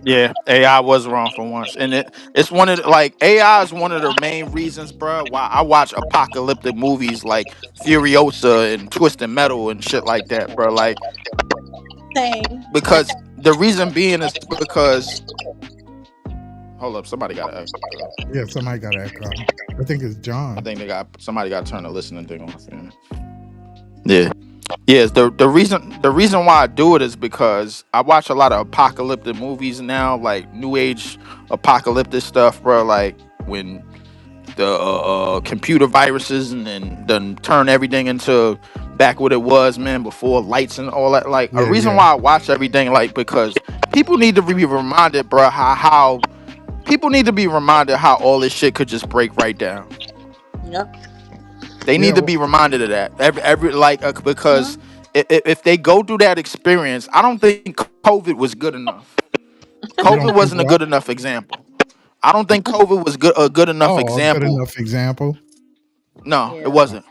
Yeah, AI was wrong for once, and it's one of like AI is one of the main reasons, bro, why I watch apocalyptic movies like Furiosa and Twisted Metal and shit like that, bro. Like Same. because the reason being is because hold up, somebody got to echo. Yeah, somebody got to echo. I think it's I John. think somebody got to turn the listening thing off. Yeah. Yes, the reason why I do it is because I watch a lot of apocalyptic movies now, like new age apocalyptic stuff, bro. Like when the computer viruses and then turn everything into back what it was, man, before lights and all that. Like a Yeah, reason yeah, why I watch everything, like because people need to be reminded, bro, how people need to be reminded how all this shit could just break right down. Yep. They yeah. need to be reminded of that every like because Mhm. if they go through that experience, I don't think COVID was good enough. You COVID don't think wasn't a what? good enough example. I don't think COVID was a good enough Oh, a good example. enough example. No, it Yeah. wasn't.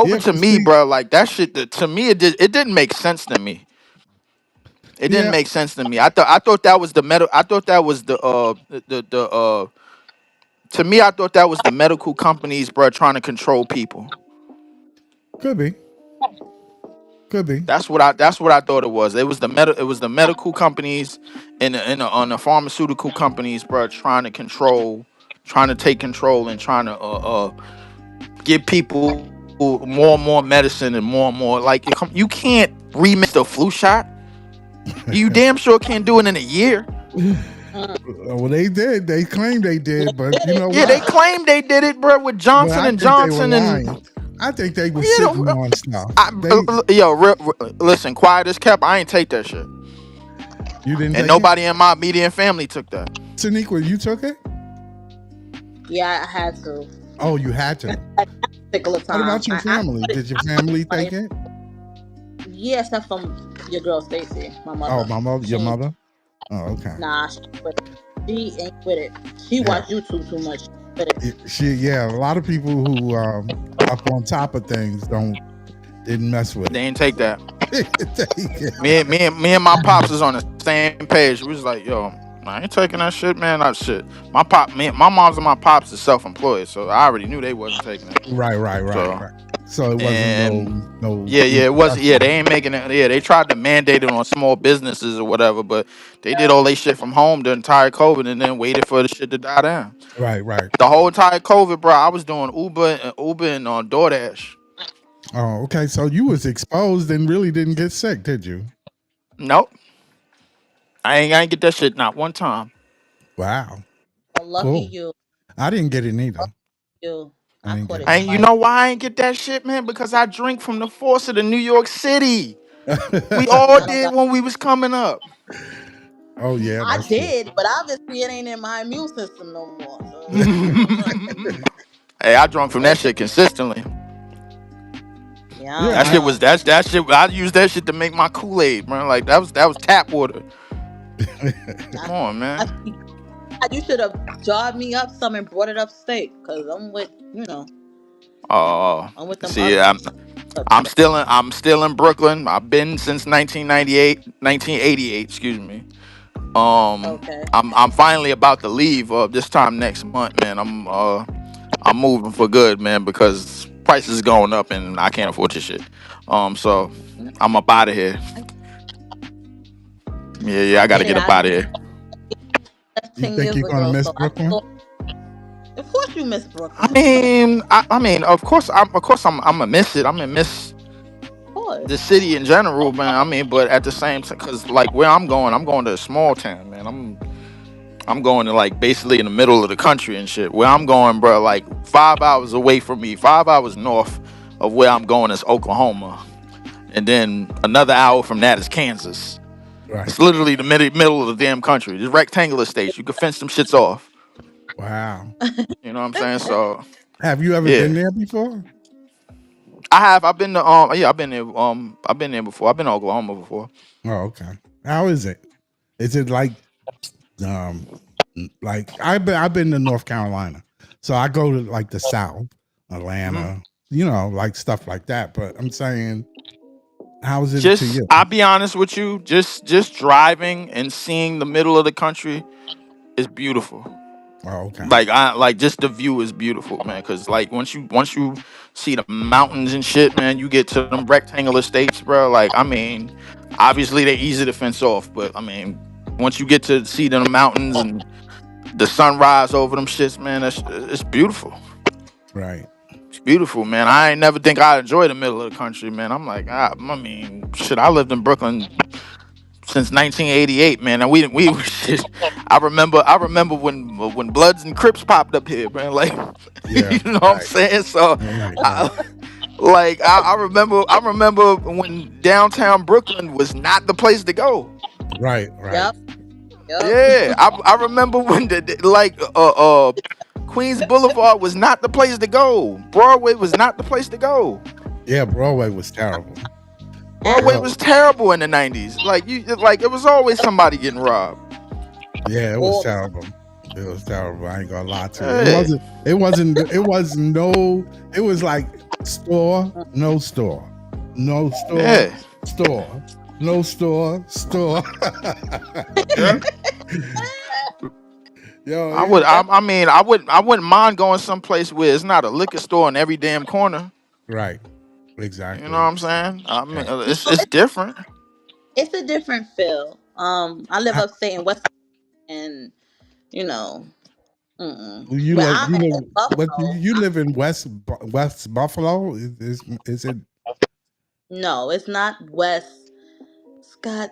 Yeah, COVID to cause me, see, bro, like that shit. To me, it didn't make sense to me. It didn't yeah, make sense to me. I thought that was the medical. I thought that was the. To me, I thought that was the medical companies, bro, trying to control people. could be, could be. That's what I thought it was. It was the medical companies and the pharmaceutical companies, bro, trying to take control and trying to give people more and more medicine and more. Like you can't remix the flu shot. You damn sure can't do it in a year. Mm. Well, they did. They claimed they did, but Did you it? know Yeah, they what? claimed they did it, bro, with But Johnson I and think they were Johnson and lying. I think they were you sitting know, on stuff. I, They yo, listen, quiet as kept. I ain't take that shit. You didn't and take it? nobody in my immediate family took that. Saniqua, you took it? Yeah, I had to. Oh, you had to. At that particular What time, about your family? Did your family take it? yeah, except from your girl Stacy, my Oh, mother. my mother, She your ain't, mother? Oh, okay. nah, she ain't with it. She Yeah. watch YouTube too much. She ain't with it. Yeah, a lot of people who up on top of things didn't mess with They it. ain't take that. Take it. Me and my pops is on the same page. We was like, yo, I ain't taking that shit, man. That shit. My mom's and my pops is self-employed, so I already knew they wasn't taking it. So Right. So it wasn't and no yeah, it was. Yeah, pressure. they ain't making it. Yeah, they tried to mandate it on small businesses or whatever, but they did all they shit from home the entire COVID, and then waited for the shit to die down. Right. The whole entire COVID, bro, I was doing Uber and on DoorDash. Oh, okay. So you was exposed and really didn't get sick, did you? Nope, I ain't get that shit not one time. Wow. Well, lucky Cool. you, I didn't get it neither. you. I I didn't caught get it And you twice. know why I ain't get that shit, man? Because I drink from the faucet of New York City. We all I don't did got. when we was coming up. Oh yeah, I that's true. did, but obviously it ain't in my immune system no more. So Hey, I drunk from that it's shit consistently. yeah, I Yeah, don't That shit know. was that shit. I used that shit to make my Kool-Aid, man. Like that was tap water. I, Come on, I man. think you should have jarred me up some and brought it upstate, cause I'm with Oh, I'm with them see, other. I'm still in Brooklyn. I've been since 1998, 1988. Excuse me. Okay. I'm finally about to leave. This time next month, man. I'm moving for good, man, because prices going up and I can't afford this shit. So I'm up out of here. Yeah, I I got to get it. get up I out of here. left you 10 think years you're gonna ago, miss so I Brooklyn? thought, of course you miss I Brooklyn. mean, I mean, of course, I'm gonna miss it. I'm gonna miss Of the course. city in general, man. I mean, but at the same time, cause like where I'm going to a small town, man. I'm going to like basically in the middle of the country and shit. Where I'm going, bro, like 5 hours away from me, 5 hours north of where I'm going is Oklahoma, and then another hour from that is Kansas. Right. It's literally the middle of the damn country. Just rectangular states. You can fence them shits off. Wow. You know what I'm saying? So Have you ever been yeah, there before? I have. I've been to yeah, I've been there. I've been there before. I've been to Oklahoma before. Oh, okay. How is it? Is it um like I've been to North Carolina, so I go to like the South, Mhm. Atlanta, like stuff like that. But I'm saying, how is it to Just you? I'll be honest with you. Just driving and seeing the middle of the country is beautiful. Oh, okay. Like just the view is beautiful, man. Cause like once you see the mountains and shit, man, you get to them rectangular states, bro. Like I mean, obviously they're easy to fence off, but I mean, once you get to see the mountains and the sunrise over them shits, man, it's beautiful. Right. It's beautiful, man. I ain't never think I'd enjoy the middle of the country, man. I'm like, I mean, shit. I lived in Brooklyn since 1988, man. And we shit. I remember when Bloods and Crips popped up here, man. Like, Yeah. you know what I'm Right. saying? So, Right. I, I remember when downtown Brooklyn was not the place to go. Right. Yep. Yep. Yeah, I remember when Queens Boulevard was not the place to go. Broadway was not the place to go. Yeah. Broadway was terrible. Broadway Real. was terrible in the 90s. Like it was always somebody getting robbed. Yeah, it was All the time. terrible. It was terrible. I ain't gonna lie to you. It Yeah, wasn't. It wasn't. It wasn't no. It was like store, no store, no store, yeah, store, no store, store. yeah. Yo, I would. yeah. I mean, I wouldn't mind going someplace where it's not a liquor store in every damn corner. Right. You know what Exactly. I'm saying? I mean, Right. it's different. It's a different feel. I live How, upstate in West, and you know, you where live. I'm You at in live. What Buffalo. you live in West Buffalo? Is it? No, it's not West. Scott,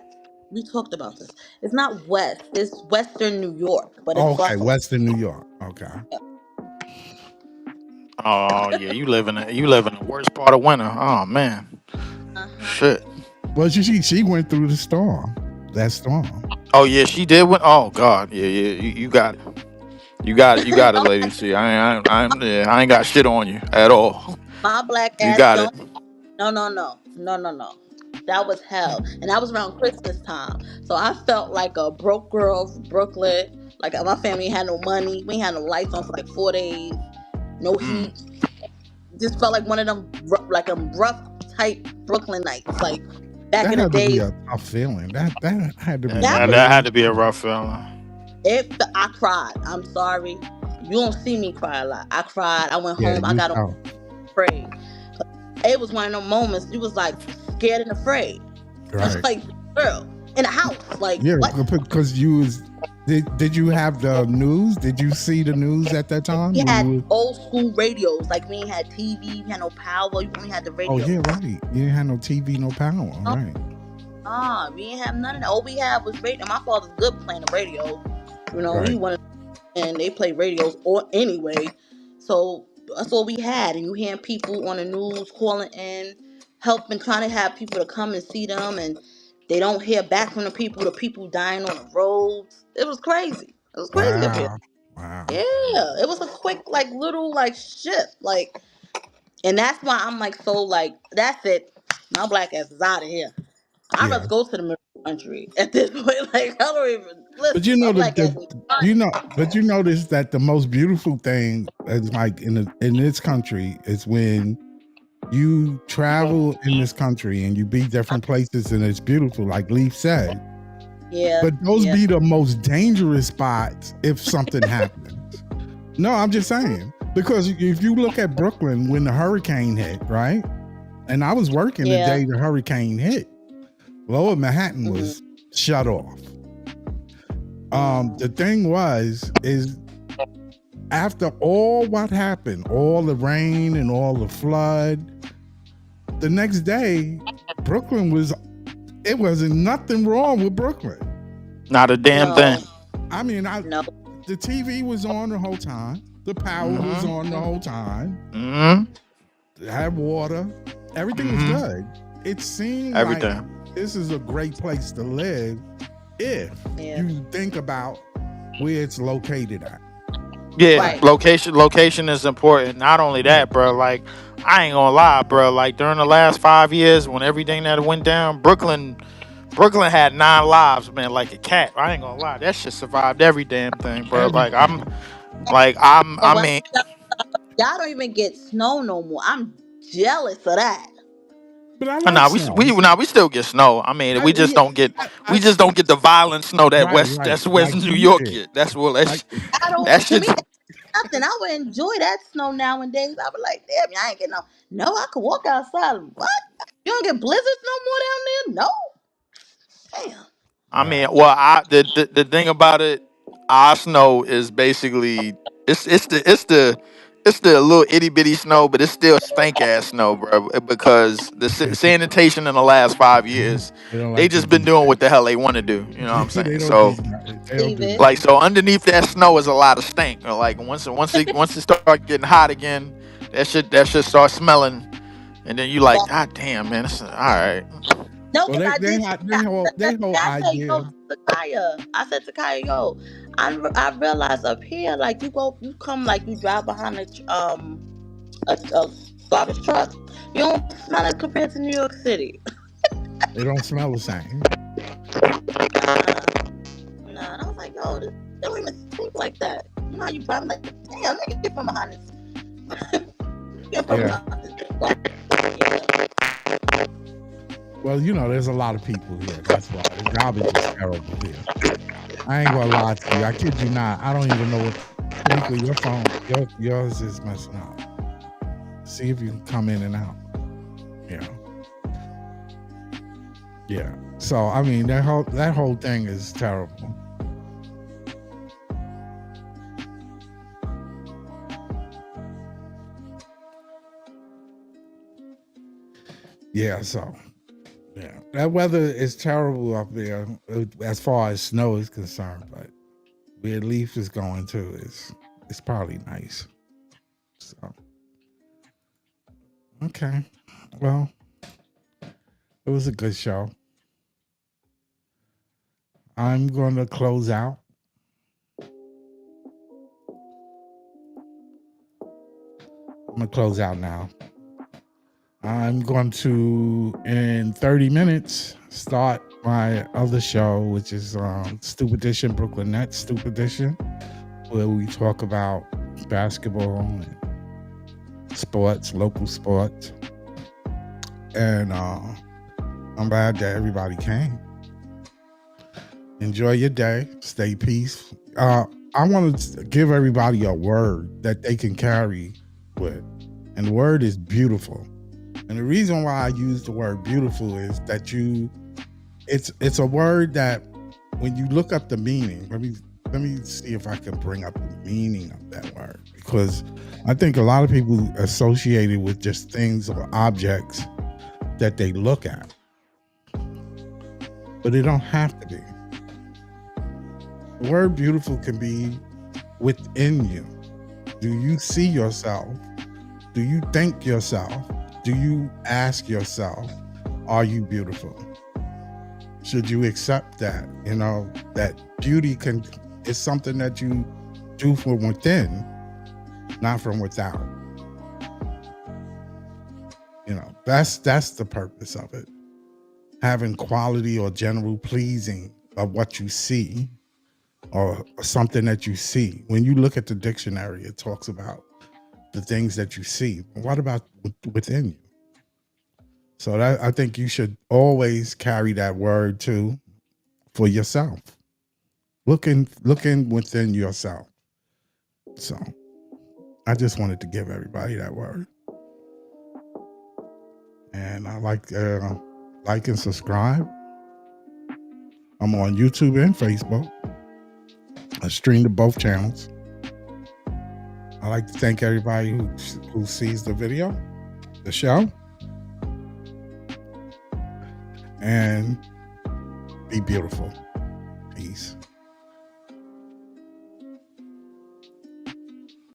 we talked about this. It's not West. It's Western New York, but it's Oh, okay, Buffalo. Western New York. Okay. Oh yeah, you live in the worst part of winter. Oh man, Uh huh. shit. Well, she went through the storm. That storm. Oh yeah, she did win. Oh God, yeah, yeah. You got it. You got it. You got it, lady. See, yeah, I ain't got shit on you at all. My black You ass got it. don't. No, no, no, no, no, no. That was hell, and that was around Christmas time. So I felt like a broke girl from Brooklyn. Like my family had no money. We ain't had no lights on for like 4 days. No Mm. heat. Just felt like one of them like rough type Brooklyn nights. Like back That in the had to be days. a tough feeling. That had to be That was That had really to be a rough feeling. it. I cried. I'm sorry. You don't see me cry a lot. I cried. I went yeah. home. I You got on felt afraid. It was one of them moments. You was like scared and afraid. right. Like, girl, in a house. Like, Yeah, what? because you was. Did you have the news? Did you see the news at that time We when had you were? old school radios. Like, we ain't had TV, we had no power, you only had the Oh radio. yeah, right. You didn't have no TV, no power. No, Right, we didn't have none of that. All we had was radio. My father's good playing the radio. You know, he right. wanted, and they play radios or anyway. So that's all we had. And you hearing people on the news calling in, helping, trying to have people to come and see them, and they don't hear back from the people dying on the roads. It was crazy. It was crazy up here. Wow, wow. Yeah, it was a quick, like, little, like, shift, like, and that's why I'm like, so, like, that's it. My black ass is out of here. I'd Yeah, rather go to the middle of the country at this point. Like, I don't even but listen. you My know black ass is you fine. know, but you notice that the most beautiful thing is like in this country is when you travel in this country and you be different places and it's beautiful, like Leaf said. Yeah, But those yeah, be the most dangerous spots if something happens. No, I'm just saying. Because if you look at Brooklyn when the hurricane hit, right? And I was working the yeah. day the hurricane hit. Lower Manhattan Mm-hmm, was shut off. mm, The thing is after all what happened, all the rain and all the flood, the next day, Brooklyn was it wasn't nothing wrong with Brooklyn. Not a damn thing. no, I mean, no. the TV was on the whole time. The power was Mm-hmm. on the Mm, whole time. Mm-hmm. They had water. Everything was Mm-hmm. good. It seemed like Everything. this is a great place to live if yeah, you think about where it's located at. Yeah, right. location is important. Not only Yeah. that, bro. Like, I ain't gonna lie, bro. Like during the last 5 years, when everything that went down, Brooklyn had 9 lives, man, like a cat. I ain't gonna lie, that shit survived every damn thing, bro. Everything. I But when mean, y'all don't even get snow no more, I'm jealous of that. But I like nah, snow. we still get snow. I mean, I, yeah, we just don't get the violent snow that right, West right. that's West Like New you York did. get. That's what that Like I don't. that To me, shit's. that's nothing. I would enjoy that snow nowadays. I would like, damn, I ain't getting no. No, I could walk outside. What? You don't get blizzards no more down there? No. Damn. I mean, wow. well, the thing about it, our snow is basically it's the little itty bitty snow, but it's still stank ass snow, bro. Because the sanitation in the last 5 years, They don't they like to just been do doing what the hell they want to do. You know what I'm they saying? don't do So nothing. They don't Leave do it. nothing. like, so underneath that snow is a lot of stink. Like once it start getting hot again, that shit start smelling, and then you like, God damn, man, it's all right. No, Well, because I did. they whole I said, idea. yo, to Kaya. I said to Kaya, yo, I realized up here, like you come, like you drive behind a garbage truck, you don't smell it compared to New York City. They don't smell the same. Nah, nah. And I was like, yo, this don't even stink like that. You know how you drive like, damn, let me get from behind this. Get from Yeah. behind this. Yeah. Well, there's a lot of people here. That's why the garbage is terrible here. I ain't gonna lie to you. I kid you not. I don't even know what. Shanika, your phone, yours is messing up. See if you can come in and out. Yeah, yeah. So I mean, that whole thing is terrible. Yeah. So yeah, that weather is terrible up there as far as snow is concerned. But where Leaf is going to is it's probably nice. So okay. Well, it was a good show. I'm going to close out. I'm going to close out now. I'm going to, in 30 minutes, start my other show, which is Stoop Edition, Brooklyn Nets Stoop Edition, where we talk about basketball and sports, local sports. And I'm glad that everybody came. Enjoy your day. Stay peaceful. I want to give everybody a word that they can carry with. And the word is beautiful. And the reason why I use the word beautiful is that it's a word that when you look up the meaning, let me see if I can bring up the meaning of that word, because I think a lot of people associate it with just things or objects that they look at, but it don't have to be. The word beautiful can be within you. Do you see yourself? Do you think yourself? Do you ask yourself, are you beautiful? Should you accept that? You know, that beauty is something that you do from within, not from without. You know, that's the purpose of it. Having quality or general pleasing of what you see, or something that you see. When you look at the dictionary, it talks about the things that you see. What about within you? So that, I think you should always carry that word too for yourself. Looking within yourself. So I just wanted to give everybody that word. And I like and subscribe. I'm on YouTube and Facebook. I stream to both channels. I like to thank everybody who sees the video, the show. And be beautiful. Peace.